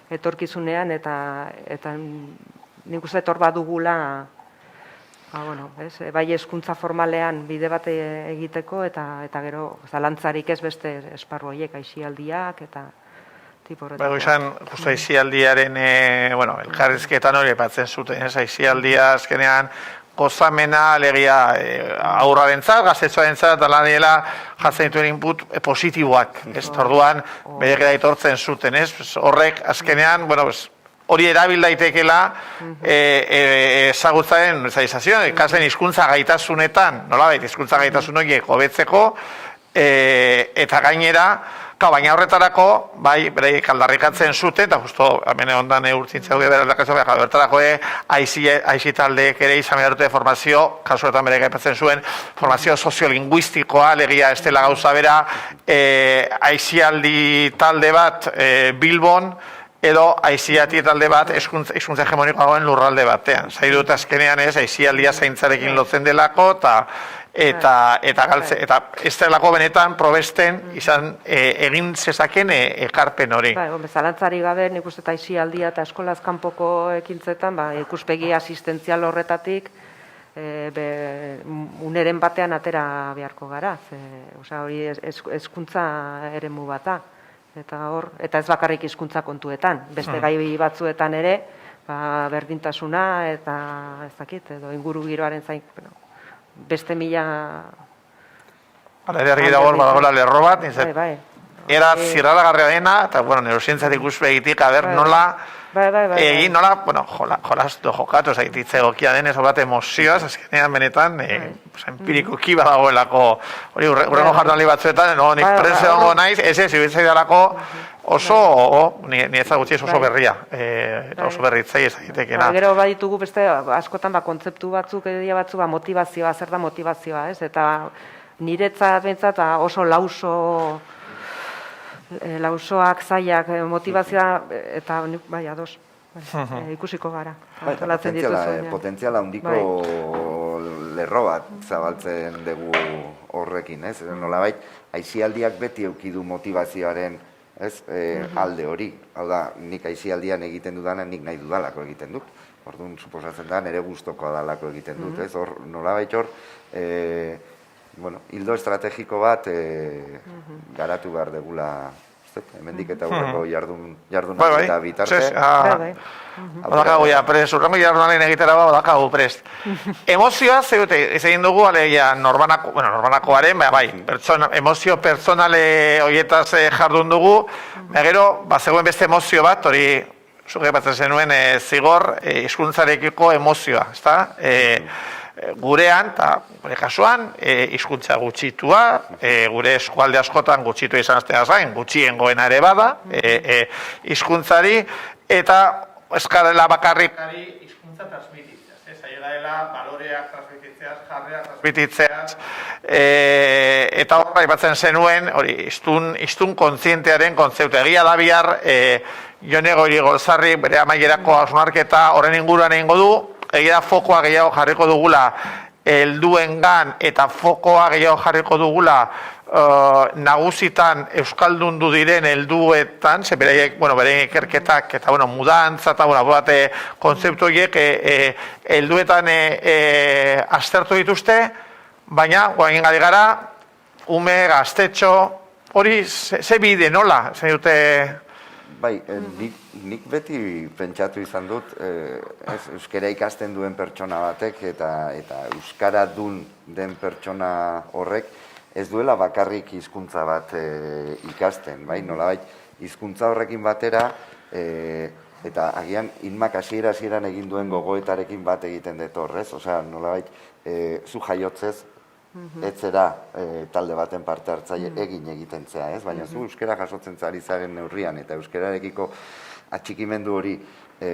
etorkizunean eta nik uste hor badugula bai hezkuntza formalean bide bat egiteko eta gero zalantzarik ez beste esparru horiek, aisialdiak eta tipo horretak. Bago izan, justu aisialdiaren elkarrizketan hori epatzen zuten, aisialdia azkenean gozamena, alegia aurrarentzat, gaztetxoarentzat, eta lan jatzen dituen input positiboak. Orduan, berekera itortzen zuten, horrek azkenean, hori erabil daitekela ezagutzaren normalizazioan, ikasleen hizkuntza gaitasunetan, nolabait hizkuntza gaitasun horiek hobetzeko, eta gainera, baina horretarako, bereik aldarrikatzen zuten, eta justo, hemen ondan urtzintza dugu berarakatzen, horretarako aizi taldeek ere izan behar dute formazio, kasuetan bereik aipatzen zuen, formazio soziolinguistikoa, legia ez dela gauza bera, aizialdi talde bat Bilbon, edo aizialdi talde bat hizkuntza hegemonikoagoen lurralde batean. Zai dut azkenean aizialdia zaintzarekin lotzen delako, eta ez delako benetan probesten izan egin zezaken ekarpen hori. Zalantzari gabe, nik uste aizialdia eta eskolaz kanpoko ekintzetan, ikuspegi asistentzial horretatik, uneren batean atera beharko gara. Hori hezkuntza eremu bata. Eta ez bakarrik hizkuntza kontuetan, beste gai batzuetan ere, berdintasuna eta ez dakit, edo inguru giroaren zain, beste mila... Ere argi dago badagoela lerro bat, era zirraragarria dena, eta neurosientzatik ikuspegitik, nola, egin nola, jolastu jokatu, zaititze gokia denez, bat emozioaz, azkenean benetan, empirikoki badagoelako, hori urrengo jardunaldi batzuetan, nik prese dongo naiz, ibiltzei dalako oso, ni ezagutzi oso berria, oso berritzei ezagitekena. Gero baditugu beste askotan kontzeptu batzuk, edia batzuk, motivazioa, zer da motivazioa, eta niretzat bentsat oso lausoak, zaiak, motivazioa, eta bai, ados, ikusiko gara. Potentziala handiko lerro bat zabaltzen dugu horrekin, ez? Nolabait, aizialdiak beti eukidu motivazioaren alde hori. Hau da, nik aizialdian egiten dudana, nik nahi dudalako egiten dut. Orduan, suposatzen da, nire gustokoa dalako egiten dut, ez? Nolabait hor, hildo estrategiko bat garatu behar degula, hemendik eta urreko jardunaldi eta bitarte. Odakagu ja prest, urrengo jardunaldi egitera odakagu prest. Emozioa, ez egin dugu, norbanakoaren, emozio pertsonale horietaz jardun dugu, gero, zegoen beste emozio bat, hori, zuke batzen zenuen, zigor, hizkuntzarekiko emozioa, ezta? Gurean, eta gure kasuan, hizkuntza gutxitua, gure eskualde askotan gutxitua izan aztea zain, gutxiengoena ere bada, hizkuntzari, eta eskarela bakarrikari hizkuntza transmititzeaz. Ailegela, baloreak transmititzeaz, jarreak transmititzeaz, eta horra ipatzen zenuen, hori, iztun kontzientearen kontzeptu. Egia da bihar, Jone Goirigolzarri bere amaierako hausnarketa horren inguruan egingo du, egia fokoa gehiago jarriko dugula helduengan eta fokoa gehiago jarriko dugula nagusitan euskaldundu diren helduetan, ze beraiek, bere ikerketak eta mudantza eta bate kontzeptu horiek helduetan aztertu dituzte, baina guain gari gara ume, gaztetxo, hori ze bide nola, zen dute? Bai, nik beti pentsatu izan dut, euskara ikasten duen pertsona batek eta euskara dun den pertsona horrek ez duela bakarrik hizkuntza bat ikasten, bai, nolabait hizkuntza horrekin batera eta agian Inmak hasieran egin duen gogoetarekin bat egiten dut horrez, osea, nolabait zu jaiotzez etzera talde baten parte hartzaile egiten zea, ez? Baina zu euskara jasotzen ari zaren neurrian eta euskararekiko atxikimendu hori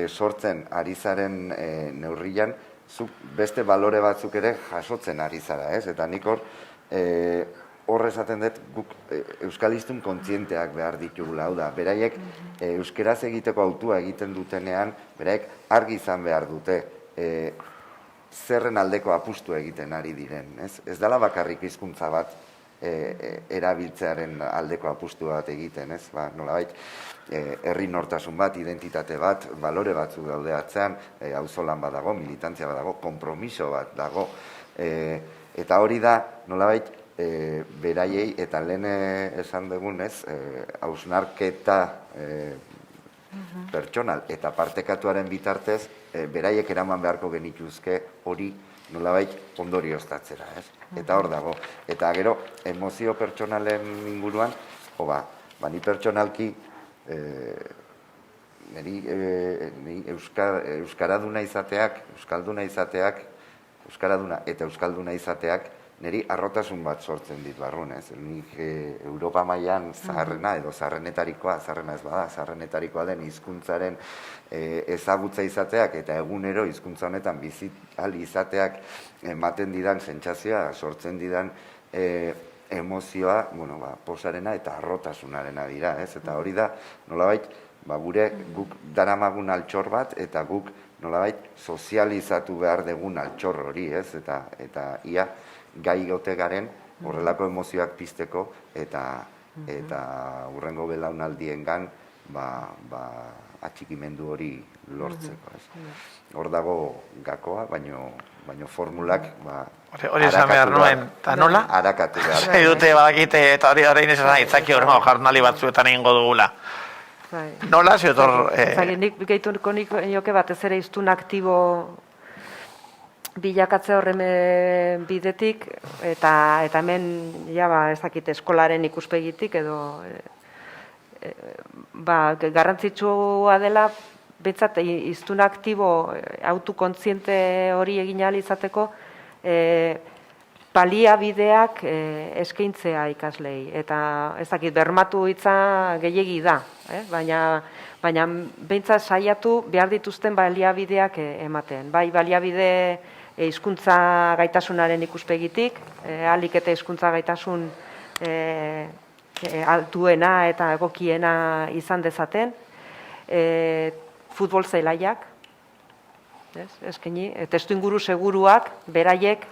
sortzen ari zaren neurrian, zu beste balore batzuk ere jasotzen ari zara, ez? Eta nik hor esaten dut guk euskalistun kontzienteak behar ditugula, hau da, beraiek euskaraz egiteko autua egiten dutenean, beraiek argi izan behar dute zerren aldeko apustu egiten ari diren. Ez dela bakarrik hizkuntza bat erabiltzearen aldeko apustu bat egiten, ez? Nolabait, herri nortasun bat, identitate bat, balore batzuk daude atzean, auzolan bat dago, militantzia bat dago, konpromiso bat dago. Eta hori da, nolabait, beraiei, eta lehen esan dugun, ez, hausnarketa pertsonal eta partekatuaren bitartez, beraiek eraman beharko genituzke hori nolabait ondorioztatzera, ez? Eta hor dago. Eta gero, emozio pertsonalen inguruan, ni pertsonalki euskaraduna izateak, euskaraduna eta euskalduna izateak niri arrotasun bat sortzen dit barrun, ez? Nik Europa mailan zaharrena edo zaharrenetarikoa, zaharrena ez bada, zaharrenetarikoa den hizkuntzaren ezagutza izateak eta egunero hizkuntza honetan bizi ahal izateak ematen didan sentsazioa, sortzen didan emozioa, posarena eta arrotasunarena dira, ez? Eta hori da, nolabait, gure guk daramagun altxor bat eta guk nolabait sozializatu behar dugun altxor hori, ez? Eta ia gai gote garen horrelako emozioak pizteko eta hurrengo belaunaldiengan atxikimendu hori lortzeko. Hor dago gakoa, baino formulak hori esan behar nuen, eta nola? Harakatu behar. Zei dute badakite eta hori esan aitzaki horrengo jarnali batzuetan egingo dugula. Nola, ziotor? Nik gehituko nioke batez ere hiztun aktibo bilakatze horren bidetik eta hemen ez dakit eskolaren ikuspegitik edo garrantzitsua dela behintzat hiztun aktibo autokontziente hori egin ahal izateko baliabideak eskaintzea ikaslei eta ez dakit bermatu hitza gehiegi da, baina behintzat saiatu behar dituzten baliabideak ematen. Bai baliabide hizkuntza gaitasunaren ikuspegitik, ahalik eta hizkuntza gaitasun altuena eta egokiena izan dezaten, futbol zelaiak, eskaini, testuinguru seguruak beraiek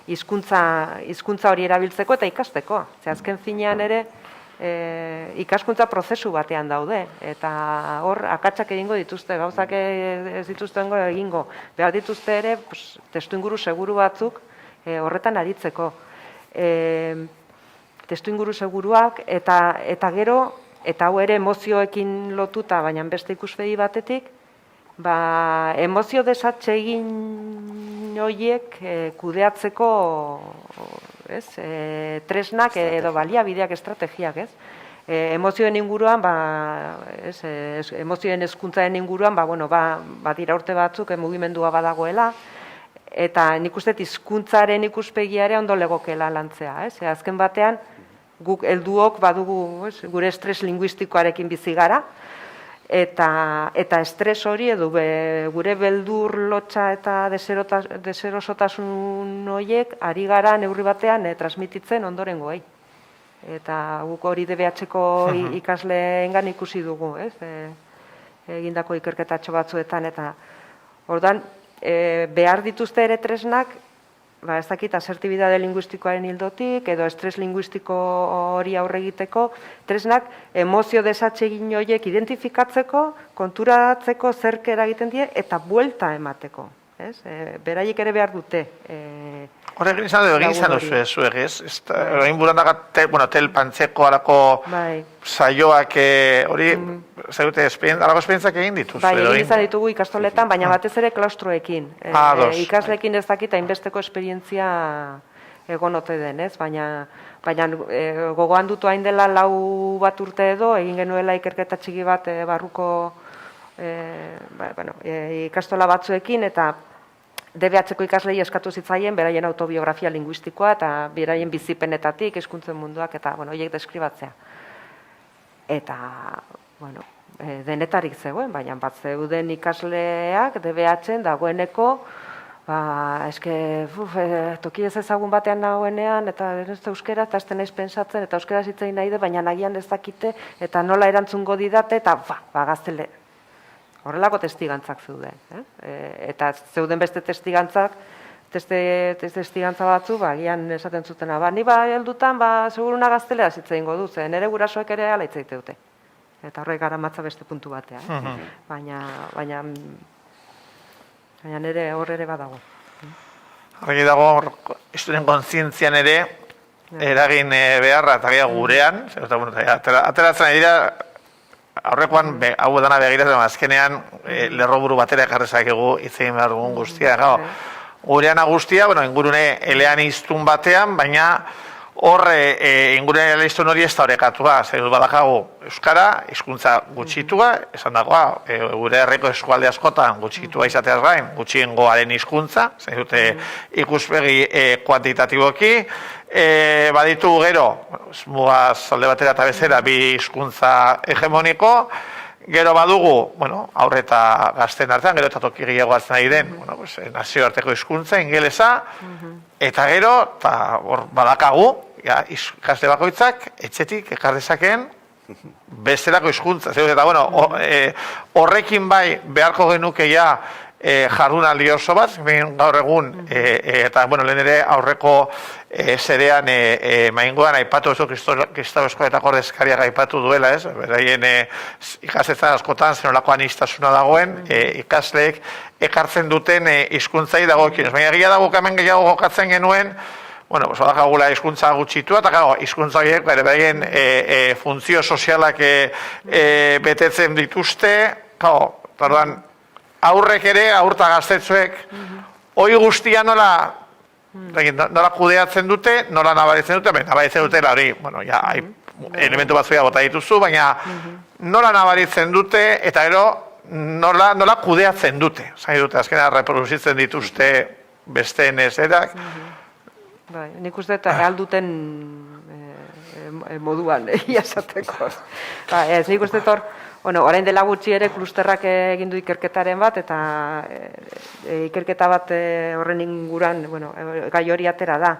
hizkuntza hori erabiltzeko eta ikasteko. Ze azken finean ere ikaskuntza prozesu batean daude eta hor akatsak egingo dituzte, gauzak ez dituztengo egingo. Behar dituzte ere testuinguru seguru batzuk horretan aritzeko. Testuinguru seguruak eta gero, eta hau ere emozioekin lotuta, baina beste ikuspegi batetik, emozio desatsegin horiek kudeatzeko tresnak edo baliabideak, estrategiak, ez? Emozioen inguruan, emozioen hezkuntzaren inguruan, dira urte batzuk mugimendua badagoela, eta nik uste hizkuntzaren ikuspegiare ondo legokeela lantzea, ez? Azken batean, guk helduok badugu gure estres linguistikoarekin bizi gara, eta estres hori edo gure beldur lotxa eta deserosotasun horiek ari gara neurri batean transmititzen ondorengoei. Eta guk hori DBH-ko ikasleengan ikusi dugu, egindako ikerketatxo batzuetan, eta ordan behar dituzte ere tresnak ez dakit, asertibidade linguistikoaren ildotik, edo estres linguistiko hori aurre egiteko, tresnak emozio desatsegin horiek identifikatzeko, konturatzeko zerk eragiten die, eta buelta emateko. Beraiek ere behar dute. Horrek egin izan duzu zuek, ez? Egin buran dagat, tel pantzeko alako saioak hori, zailute, alako esperientzak egin dituz? Bai, egin izan ditugu ikastoletan, baina batez ere klaustroekin. Ikasleekin ez dakit hainbesteko esperientzia egonote den, ez? Baina gogoan dutu hain dela 4 bat urte edo, egin genuela ikerketa txiki bat barruko ikastola batzuekin, eta DBH-ko ikaslei eskatu zitzaien beraien autobiografia linguistikoa eta beraien bizipenetatik, hizkuntzen munduak eta horiek deskribatzea. Eta, denetarik zegoen, baina bat zeuden ikasleak DBH-en dagoeneko, toki ez ezagun batean nagoenean, eta ez euskera, eta ez naiz pentsatzen, eta euskera zitzein nahi de, baina nagian ez dakite, eta nola erantzungo didate, eta gaztele. Horrelako testigantzak zeuden. Eta zeuden beste testigantzak, testigantza batzu, gian esaten zutena, ni heldutan, seguruna gaztelera zitzen ingo dut, nire gurasoek ere ala hitz egite dute. Eta horrek garamatza beste puntu batea. Baina nire hor ere badago. Horreki dago, historien kontzientzian ere, eragin beharra, eta gurean, ateratzen ari dira, aurrekoan, hau dana begiratzen, azkenean, lerroburu batera ekarrezakegu itzegin behar dugun guztia. Gurean guztia, ingurune elean iztun batean, baina horre ingurune elean iztun hori ez da horrekatua. Zer badakagu euskara, hizkuntza gutxitua, esan dagoa, gure herriko eskualde askotan gutxitua izateaz gain, gutxiengoaren hizkuntza, zer dute ikuspegi kuantitatiboki, baditu gero, mugaz alde batera eta bezera, bi hizkuntza hegemoniko, gero badugu, aurre eta gazten artean, gero eta toki gehiago hartzen ari den, nazioarteko hizkuntza, ingelesa, eta gero, hor badakagu, ikasle bakoitzak, etxetik ekardezakeen, bestelako hizkuntza, eta horrekin bai beharko genuke ja, jardunaldi oso bat, gaur egun, eta lehen ere aurreko zerean maingoan aipatu oso Kristau Eskoletako ordezkariak aipatu duela, ez? Beraien ikasletan askotan zenolako anistasuna dagoen, ikasleek ekartzen duten hizkuntzai dagoekin. Baina egia dago hemen gehiago jokatzen genuen, badakagula hizkuntza gutxitua, eta hizkuntza horiek beraien funtzio sozialak betetzen dituzte, orduan, aurrek ere, aurta gaztetzuek, hori guztia nola kudeatzen dute, nola nabaritzen dute, hori, elementu batzuia bota dituzu, baina nola nabaritzen dute, eta gero nola kudeatzen dute. Zain dute, azkena reproduzitzen dituzte besteen ezerak. Nik uste eta alduten moduan, esateko. Nik uste hor, orain dela gutxi ere klusterrak egin du ikerketaren bat, eta ikerketa bat horren inguran, gai hori atera da.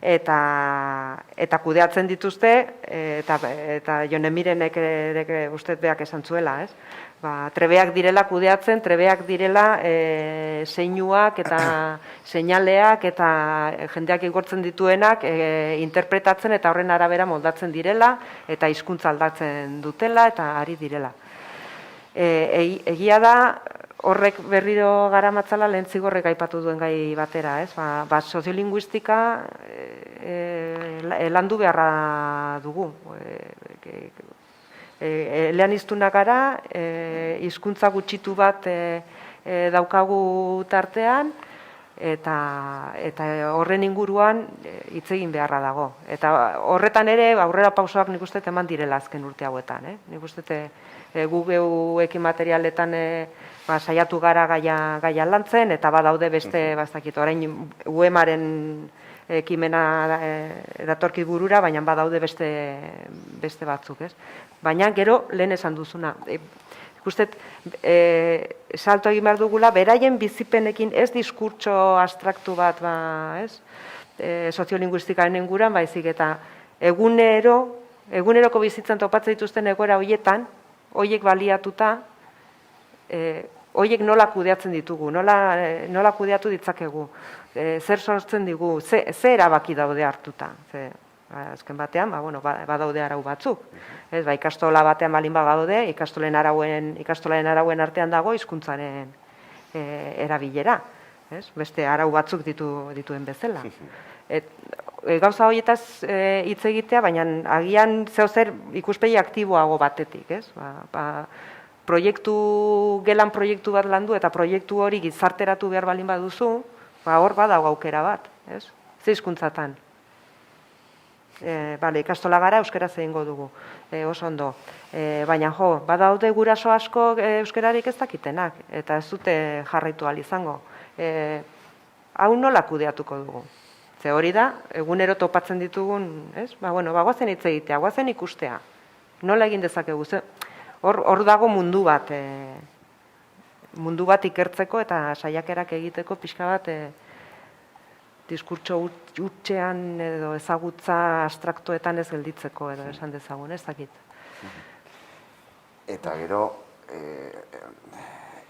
Eta kudeatzen dituzte, eta Jone Mirenek ere uste beak esan zuela, ez? Trebeak direla kudeatzen, trebeak direla zeinuak eta seinaleak eta jendeak igortzen dituenak interpretatzen eta horren arabera moldatzen direla eta hizkuntza aldatzen dutela eta ari direla. Egia da, horrek berriro garamatzala lehen zigorrek aipatu duen gai batera, ez? Soziolinguistika landu beharra dugu. Eleaniztunak gara, hizkuntza gutxitu bat daukagu tartean, eta horren inguruan hitz egin beharra dago. Eta horretan ere aurrera pausoak nik uste eman direla azken urte hauetan. Nik uste gu geuekin materialetan saiatu gara gaia lantzen, eta badaude beste, orain UEMaren ekimena datorkit burura, baina badaude beste batzuk, ez? Baina gero lehen esan duzuna. Ikustet, salto egin behar dugula, beraien bizipenekin ez diskurtso abstraktu bat, ez? Soziolinguistikaren inguran, baizik eta eguneroko bizitzan topatzen dituzten egoera horietan, horiek baliatuta, horiek nola kudeatzen ditugu, nola kudeatu ditzakegu. zer sortzen digu, ze erabaki daude hartuta. Azken batean, badaude arau batzuk. Ikastola batean balin bagaude, ikastolaren arauen artean dago hizkuntzaren erabilera. Beste arau batzuk dituen bezala. Gauza horietaz hitz egitea, baina agian zer ikuspegi aktiboago batetik. Gelan proiektu bat landu eta proiektu hori gizarteratu behar balin baduzu, hor badago aukera bat. Ze hizkuntzatan. Ikastola gara euskaraz egingo dugu, oso ondo. Baina badaude guraso asko euskararik ez dakitenak, eta ez dute jarraitu ahal izango. Hau nola kudeatuko dugu? Ze hori da, egunero topatzen ditugun, guazen hitz egitea, guazen ikustea. Nola egin dezakegu? Hor dago mundu bat ikertzeko eta saiakerak egiteko pixka bat diskurtso hutsean edo ezagutza abstraktuetan ez gelditzeko edo esan dezagun, ez dakit. Eta gero,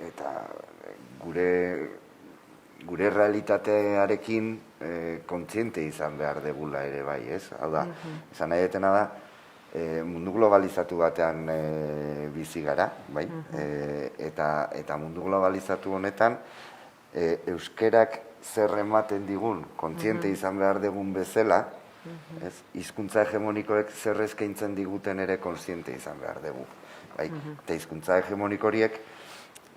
eta gure realitatearekin kontziente izan behar degula ere bai, ez? Hau da, izan nahi detena da, mundu globalizatu batean bizi gara, bai? Eta mundu globalizatu honetan, euskerak zer ematen digun, kontziente izan behar dugun bezala, hizkuntza hegemonikoek zer eskaintzen diguten ere kontziente izan behar dugu. Eta hizkuntza hegemonikoriek,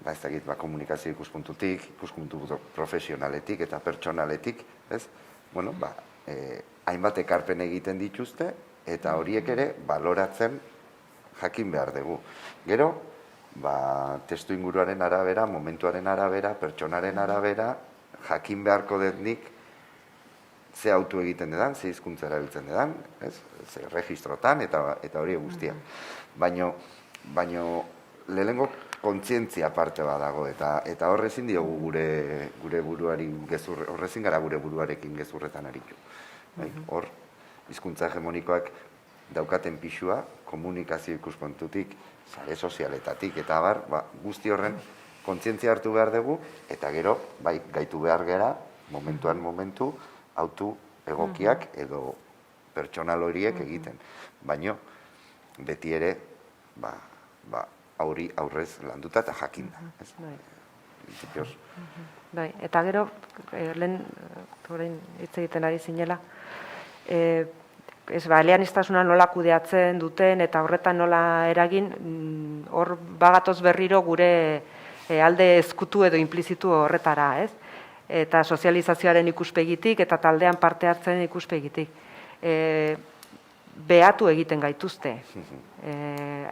ez dakit, komunikazio ikuspuntutik, ikuspuntu profesionaletik eta pertsonaletik, hainbat ekarpen egiten dituzte, eta horiek ere baloratzen jakin behar dugu. Gero, testu inguruaren arabera, momentuaren arabera, pertsonaren arabera, jakin beharko dut nik ze autu egiten edan, ze hizkuntza erabiltzen edan, ze registrotan eta hori guztia. Baina lehenengo kontzientzia parte badago eta horrezin diogu gure buruari gezurre, horrezin gara gure buruarekin gezurretan aritu. Hor, hizkuntza hegemonikoak daukaten pixua, komunikazio ikuspuntutik, sare sozialetatik eta guzti horren kontzientzia hartu behar dugu, eta gero, gaitu behar gera, momentuan momentu, autu egokiak edo pertsonal horiek egiten. Baina, beti ere, aurrez landuta eta jakinda. Eta gero, lehen hitz egiten ari zinela, eleaniztasuna nola kudeatzen duten eta horretan nola eragin, hor bagatoz berriro gure alde ezkutu edo implizitu horretara, ez? Eta sozializazioaren ikuspegitik eta taldean parte hartzen ikuspegitik. Behatu egiten gaituzte.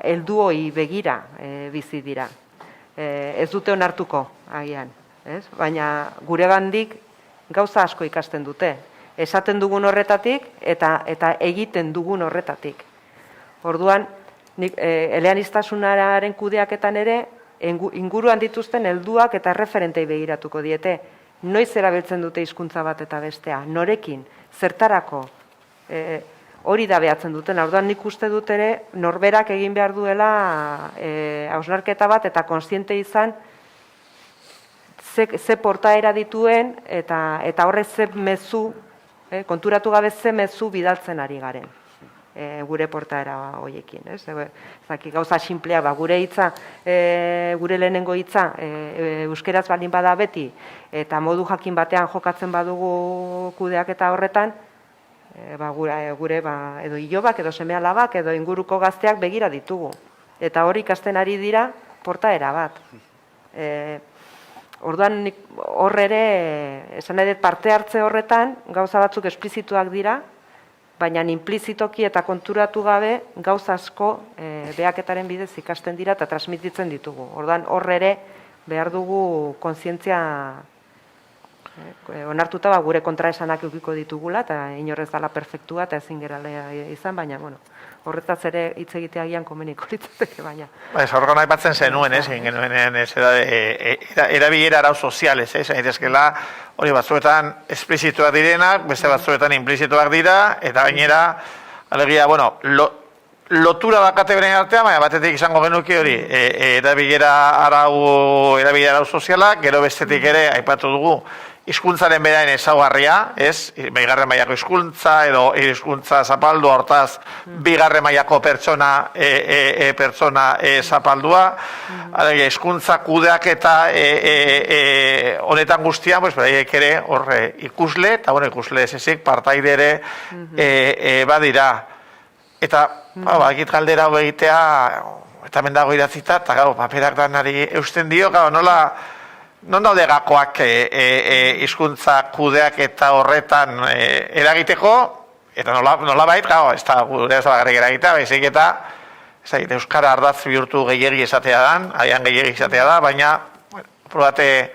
Helduoi begira bizi dira. Ez dute onartuko, agian. Baina guregandik gauza asko ikasten dute. Esaten dugun horretatik eta egiten dugun horretatik. Orduan, eleaniztasunaren kudeaketan ere, inguruan dituzten helduak eta referentei begiratuko diete. Noiz erabiltzen dute hizkuntza bat eta bestea, norekin, zertarako, hori da behatzen duten. Orduan nik uste dut ere, norberak egin behar duela hausnarketa bat eta kontziente izan ze portaera dituen eta horrez ze mezu, konturatu gabe ze mezu bidaltzen ari garen. Gure portaera horiekin. Gauza sinplea, gure hitza, gure lehenengo hitza, euskeraz baldin bada beti, eta modu jakin batean jokatzen badugu kudeaketa horretan, gure edo ilobak, edo seme-alabak, edo inguruko gazteak begira ditugu. Eta hori ikasten ari dira portaera bat. Orduan hor ere, esan nahi dut parte hartze horretan, gauza batzuk esplizituak dira, baina inplizitoki eta konturatu gabe gauza asko behaketaren bidez ikasten dira eta transmititzen ditugu. Orduan hor ere behar dugu kontzientzia onartuta gure kontraesanak edukiko ditugula eta inorrez dela perfektua eta ezin geralea izan, baina horretaz ere hitz egitea agian komeniko litzateke, baina. Horrekan aipatzen zenuen, egin genuen erabilera arau sozialez, zaitezkela hori batzuetan esplizituak direnak, beste batzuetan implizituak dira, eta gainera, alegia, lotura bakate beren artean, baina batetik izango genuki hori, erabilera arau sozialak, gero bestetik ere aipatu dugu, hizkuntzaren beraren ezaugarria, ez? Bigarren mailako hizkuntza edo hizkuntza zapaldu, hortaz bigarren mailako pertsona zapaldua, hizkuntza kudeaketa honetan guztia, pues beraiek ere hor ikusle, eta bueno, ikusle ezik partaide ere badira. Eta bakit galdera hau egitea, eta hemen dago idatzita, eta gau, paperak danari eusten dio, gau, non daude gakoak hizkuntza kudeak eta horretan eragiteko, eta nola bait, gau, ez da gure ez da bakarrik eragitea, baizik eta euskara ardatz bihurtu gehiegi esatea dan, aian gehiegi esatea da, baina probate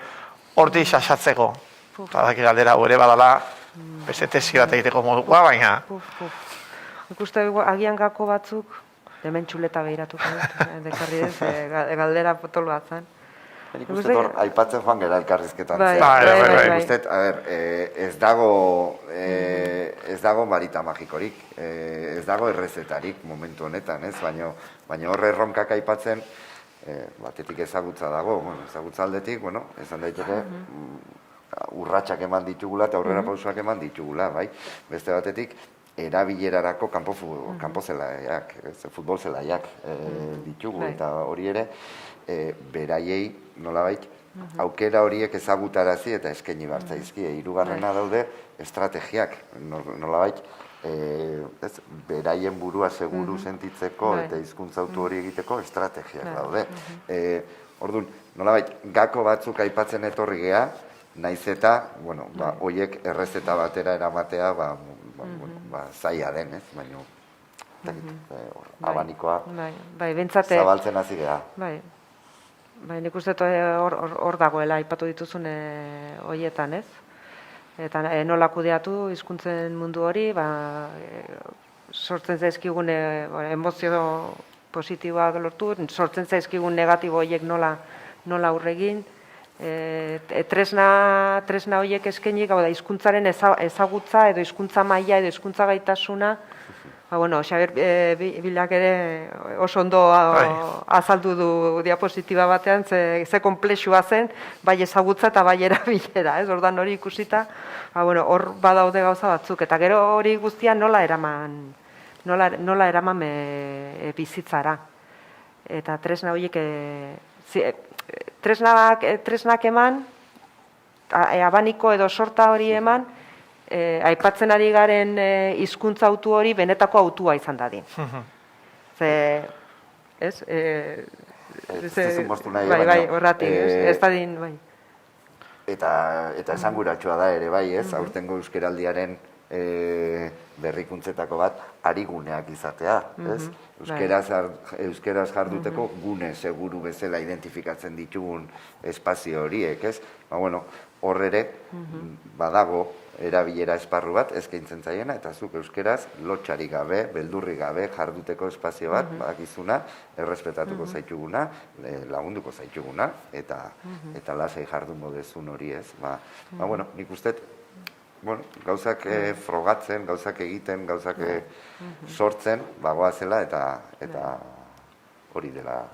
horti xaxatzeko. Eta daki galdera ere badala, beste tesi bat egiteko modukoa, baina... Ikuste agian gako batzuk, hemen txuleta behiratuko dut, dekarri ez, galdera potolo batzen. Nik uste hor, aipatzen joan gara elkarrizketan. Bai. Ez dago marita magikorik, ez dago errezetarik momentu honetan, ez? Baina horre erronkak aipatzen, batetik ezagutza dago, ezagutza aldetik, esan daiteke, urratsak eman ditugula eta aurrera pausoak eman ditugula, bai? Beste batetik, erabilerarako kanpo zelaiak, futbol zelaiak ditugu, eta hori ere, beraiei, nolabait, aukera horiek ezagutarazi eta eskaini bartzaizkie. Hirugarrena daude estrategiak, nolabait, beraien burua seguru sentitzeko eta hizkuntza autu hori egiteko estrategiak daude. Orduan, nolabait, gako batzuk aipatzen etorri gea, naiz eta, horiek errezeta batera eramatea, zaila den, ez? Baina, abanikoa zabaltzen hasi geha. Bai, nik uste hor dagoela, aipatu dituzun horietan, ez? Eta nola kudeatu hizkuntzen mundu hori, sortzen zaizkigun emozio positiboak lortu, sortzen zaizkigun negatibo horiek nola aurregin, tresna horiek eskainik, hau da, hizkuntzaren ezagutza edo hizkuntza maila edo hizkuntza gaitasuna, Xabier Bilak ere oso ondo azaldu du diapositiba batean, ze komplexua zen, bai ezagutza eta bai erabilera, ez? Ordan hori ikusita, hor badaude gauza batzuk, eta gero hori guztia nola eraman bizitzara. Eta tresna horiek, tresnak eman, abaniko edo sorta hori eman, aipatzen ari garen hizkuntza autu hori benetako autua izan dadin. Ez? Bai, horratik, ez dadin, bai. Eta esanguratsua da ere, bai, ez? Aurtengo euskeraldiaren berrikuntzetako bat, ariguneak izatea, ez? Euskeraz jarduteko gune seguru bezala identifikatzen ditugun espazio horiek, ez? Hor ere, badago erabilera esparru bat eskaintzen zaiena, eta zuk euskeraz lotxarik gabe, beldurrik gabe jarduteko espazio bat, bakizuna, errespetatuko zaituguna, lagunduko zaituguna, eta lasai jardungo dezun hori ez. Nik uste, gauzak frogatzen, gauzak egiten, gauzak sortzen, bagoazela, eta hori dela.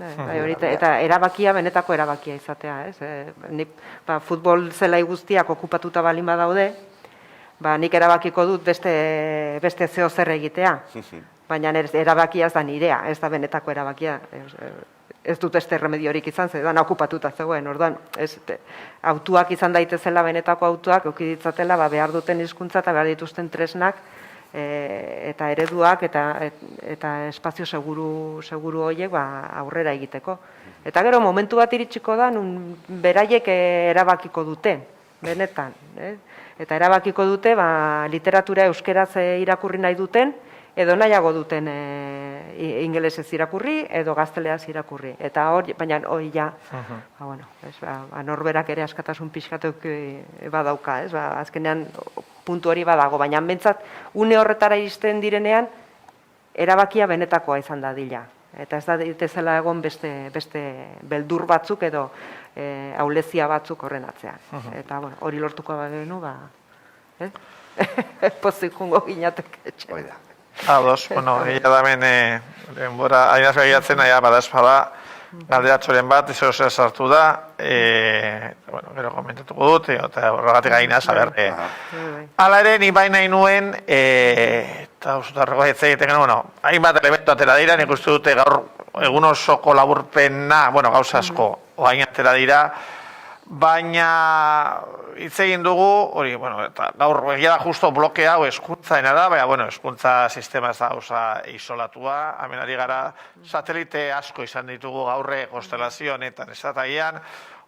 Eta erabakia, benetako erabakia izatea, ez? Futbol zelai guztiak okupatuta balin badaude, nik erabakiko dut beste zeo zer egitea, baina erabakia ez da nirea, ez da benetako erabakia. Ez dut beste remediorik izan, dana okupatuta zegoen, orduan, autuak izan daitezela benetako autuak, eukiditzatela behar duten hizkuntza eta behar dituzten tresnak, eta ereduak eta espazio seguru horiek aurrera egiteko. Eta gero, momentu bat iritsiko da, beraiek erabakiko dute, benetan. Eta erabakiko dute, literatura euskeraz irakurri nahi duten, edo nahiago duten ingelesez irakurri, edo gazteleaz irakurri. Eta hori, baina hori ja, norberak ere askatasun pixkatuk badauka, azkenean puntu hori badago, baina bentsat une horretara iristen direnean, erabakia benetakoa izan dadila. Eta ez da ditezela egon beste beldur batzuk edo aulezia batzuk horren atzean. Eta hori lortuko bagenu, pozik jungo ginatek etxe. Ados, egia da ben, denbora, hainaz begiatzen, badazpada, galderatxoren bat, izan sartu da, bueno, gero komentatuko dut, eta horregatik gaina, saber. Hala ere, ni baina nuen, eta usutarreko egiten, bueno, hainbat elementu atera dira, nik uste dute gaur egun osoko laburpena, bueno, gauza asko, oain atera dira, baina hitz egin dugu, hori, bueno, eta gaur egia da justo bloke hau eskuntzaena da, baina, bueno, eskuntza sistema ez da gauza isolatua, hemen ari gara, satelite asko izan ditugu gaurre konstelazio honetan esataian,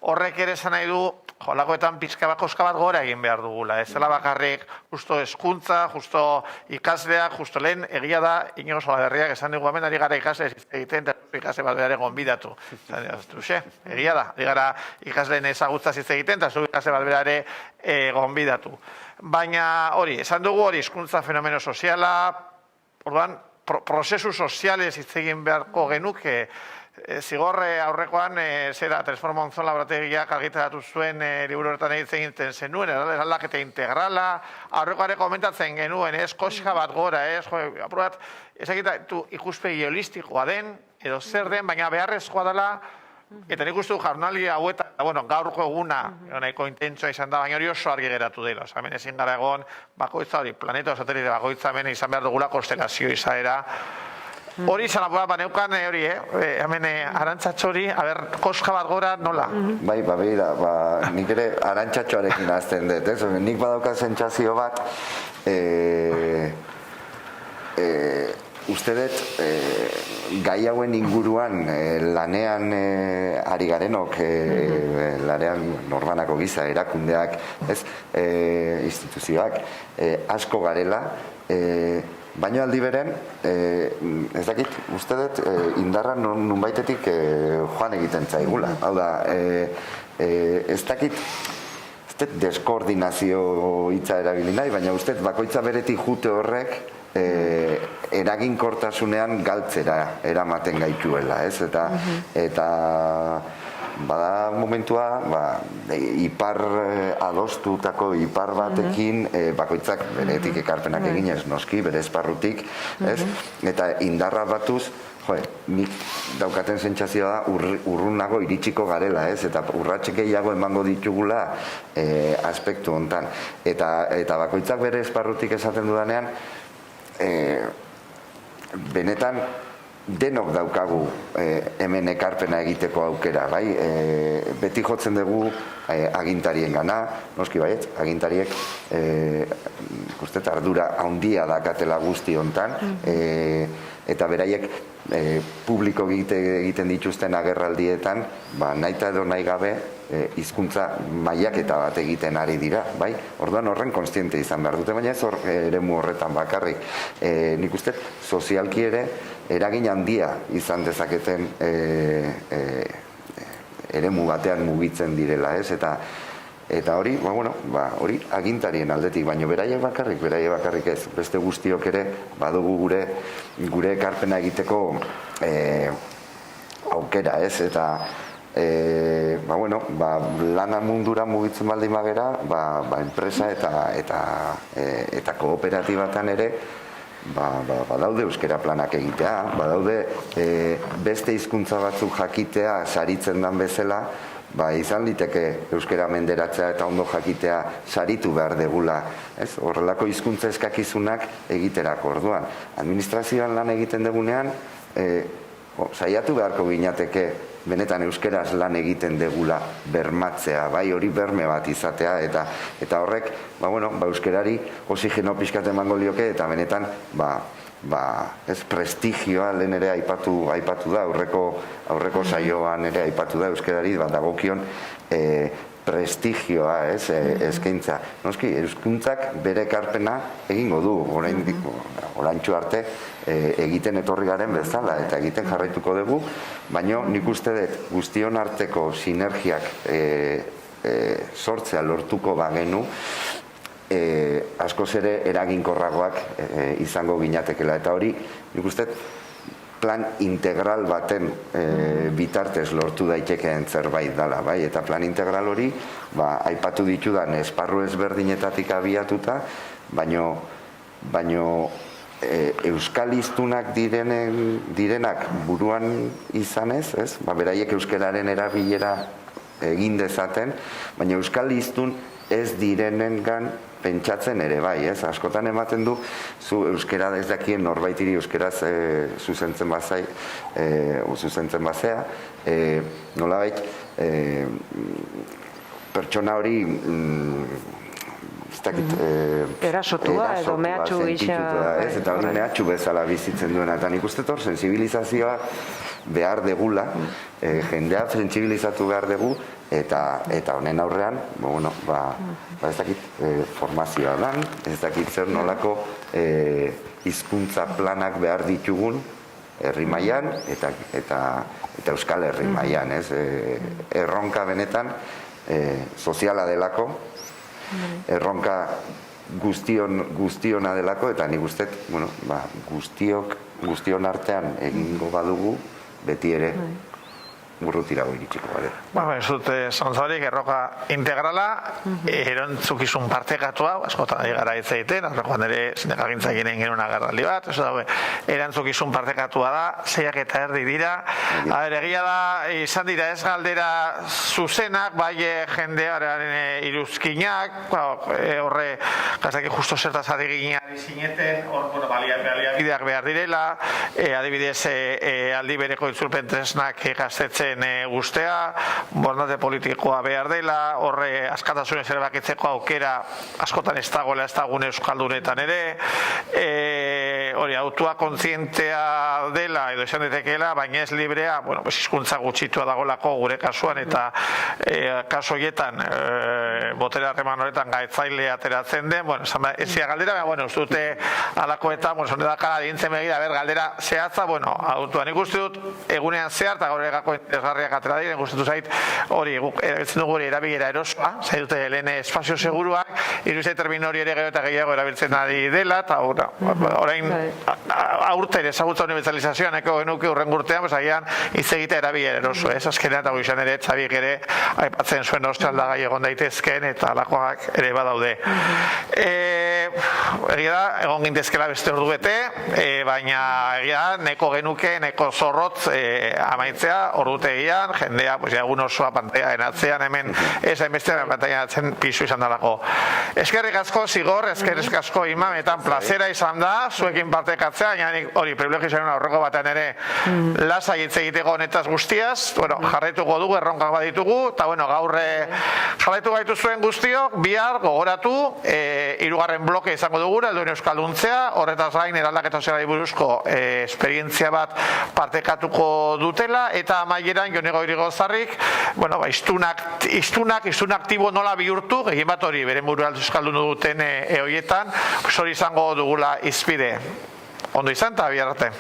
horrek ere esan nahi du, jolakoetan pizka bat gora egin behar dugula. Ez dela bakarrik, justo eskuntza, justo ikasleak, justo lehen, egia da, Inigo Salaberriak esan dugu hemen, ari gara ikasle egiten, eta ikasle bat berare gonbidatu. Egia da, ari gara ikasleen ezagutza hitz egiten, eta zu ikasle bat berare gonbidatu. Baina hori, esan dugu hori, hizkuntza fenomeno soziala, orduan, prozesu sozialez hitz egin beharko genuke, zigorre aurrekoan, zera, Transforma Monzon laborategiak argitaratu zuen liburu horretan egiten zenuen, aldaketa integrala, aurrekoare komentatzen genuen, koska bat gora, apurat, ezakitu ikuspegi holistikoa den, edo zer den, baina beharrezkoa dela, eta nik uste du jarnali hauetan, bueno, gaurko eguna, nahiko intentsua izan da, baina hori oso argi geratu dela, hemen ezin gara egon, bakoitza hori, planeta satelite bakoitza hemen izan behar dugula konstelazio izaera. Hori izan apura, baneukan hori, hemen arantzatxo hori, koska bat gora nola? Bai, behira, nik ere arantzatxoarekin azten dut, nik badauka zentsazio bat, uste dut, gai hauen inguruan lanean ari garenok, lanean norbanako giza, erakundeak, instituzioak, asko garela, baina aldi beren, ez dakit, uste dut, indarra nunbaitetik joan egiten zaigula. Hau da, ez dakit, deskoordinazio hitza erabili nahi, baina uste bakoitza beretik jute horrek eraginkortasunean galtzera eramaten gaituela, ez? Eta bada momentua, ipar adostutako ipar batekin bakoitzak beretik ekarpenak eginez noski, bere esparrutik, ez? Eta indarra batuz, nik daukaten sentsazioa da urrunago iritsiko garela, ez? Eta urratxe gehiago emango ditugula aspektu hontan. Eta bakoitzak bere esparrutik esaten dudanean, benetan denok daukagu hemen ekarpena egiteko aukera, bai? Beti jotzen dugu agintarien gana, noski baiet, agintariek ardura handia dakatela guzti hontan, eta beraiek publiko egiten dituzten agerraldietan, nahita edo nahi gabe, hizkuntza mailaketa bat egiten ari dira, bai? Orduan horren kontziente izan behar dute, baina ez eremu horretan bakarrik. Nik uste, sozialki ere, eragin handia izan dezaketen eremu batean mugitzen direla, ez? Eta hori, hori agintarien aldetik, baina beraiek bakarrik ez. Beste guztiok ere, badugu gure ekarpena egiteko aukera, ez? Eta lana mundura mugitzen baldin bagera, enpresa eta kooperatibatan ere badaude euskera planak egitea, badaude beste hizkuntza batzuk jakitea saritzen dan bezala, izan liteke euskera menderatzea eta ondo jakitea saritu behar degula, horrelako hizkuntza eskakizunak egiterako orduan. Administrazioan lan egiten degunean, saiatu beharko ginateke benetan euskeraz lan egiten degula bermatzea, hori berme bat izatea, eta horrek, euskerari oxigeno pixkat emango lioke, eta benetan, prestigioa lehen ere aipatu da, aurreko saioan ere aipatu da euskerari, dagokion prestigioa eskaintza. Noski, euskuntzak bere ekarpena egingo du, oraintxu arte egiten etorri garen bezala, eta egiten jarraituko dugu, baina nik uste dut guztion arteko sinergiak sortzea lortuko bagenu, askoz ere eraginkorragoak izango ginatekela. Eta hori, nik uste plan integral baten bitartez lortu daitekeen zerbait dela, bai? Eta plan integral hori, aipatu ditudan esparru ezberdinetatik abiatuta, baino euskal hiztunak direnak buruan izanez, ez? Beraiek euskararen erabilera egin dezaten, baina euskal hiztun ez direnengan pentsatzen ere bai, ez? Askotan ematen du, zu euskara ez dakien norbaitiri euskaraz zuzentzen bazea, nolabait, pertsona hori erasotua edo mehatxu gisa, eta hori mehatxu bezala bizitzen duena, eta nik uste sentsibilizazioa behar degula, jendea sentsibilizatu behar dugu, eta honen aurrean, ez dakit formazioa dan, ez dakit zer nolako hizkuntza planak behar ditugun herri mailan eta euskal herri mailan, erronka benetan soziala delako, erronka guztiona delako, eta nik uste, guztion artean egingo badugu, beti ere urrutirago iritsiko gara. Ez dut zantzarik, erroka integrala, erantzukizun partekatua, askotan ari gara hitz egiten, aurrekoan ere sindikagintza egin genuen agerraldi bat, erantzukizun partekatua da, 6 eta erdi dira. Egia da, izan dira ez galdera zuzenak, bai jendearen iruzkinak, horre, gazaki justo zertaz adiginak zineten, hor baliabideak behar direla, adibidez, aldi bereko itzulpen tresnak gaztetzen guztea, borondate politikoa behar dela, horre askatasunez erabakitzeko aukera askotan ez dagoela ez dagoen euskaldunetan ere, hori autua kontzientea dela edo esan ditekeela, baina ez librea, hizkuntza gutxitua dagoelako gure kasuan, eta kasu horietan botere harreman horretan gaitzaile ateratzen den, ezia galdera, ez dute alakoetan, sondedaka dintzen begira, galdera zehatza, autuan ikustu dut, egunean zehar, eta gaur egako interesgarriak atera diren, gustatu zait, hori, erabiltzen dugu erabilera erosoa, zait dute lehen espazio seguruak, iruzte termino hori ere gero eta gehiago erabiltzen ari dela, eta orain aurten ezagutza unibertsalizazioan eko genuke urren urtean, agian hitz egitea erabilera eroso, ez azkenean, eta guizan ere, Txabik ere, aipatzen zuen ostaldagai egon daitezken, eta alakoak ere badaude. Egia da, egon gintezkela beste ordu bete, baina egia da, neko genuke, neko zorrotz amaitzea, ordutegian, jendea, egun osoa pantaiaren atzean, hemen ez hainbestean pantaiaren atzen pisu izan dalako. Eskerrik asko, Zigor, eskerrik asko imametan plazera izan da, zuekin partekatzea, hori privilegioaren aurreko batean ere lasai hitz egiteko honetaz guztiaz, jarraituko dugu, erronkak baditugu, eta gaur jarraitu gaitu zuen guztiok, bihar gogoratu, 3. bloke izango dugura, helduen euskalduntzea, horretaz gain eraldaketa sozialari buruzko esperientzia bat partekatuko dutela, eta amaieran Jonego Irigozarrik, iztun aktibo nola bihurtu, gehien bat hori, beren burua euskaldun duten horietan, hori izango dugula izpide. Ondo izan, eta bihar arte.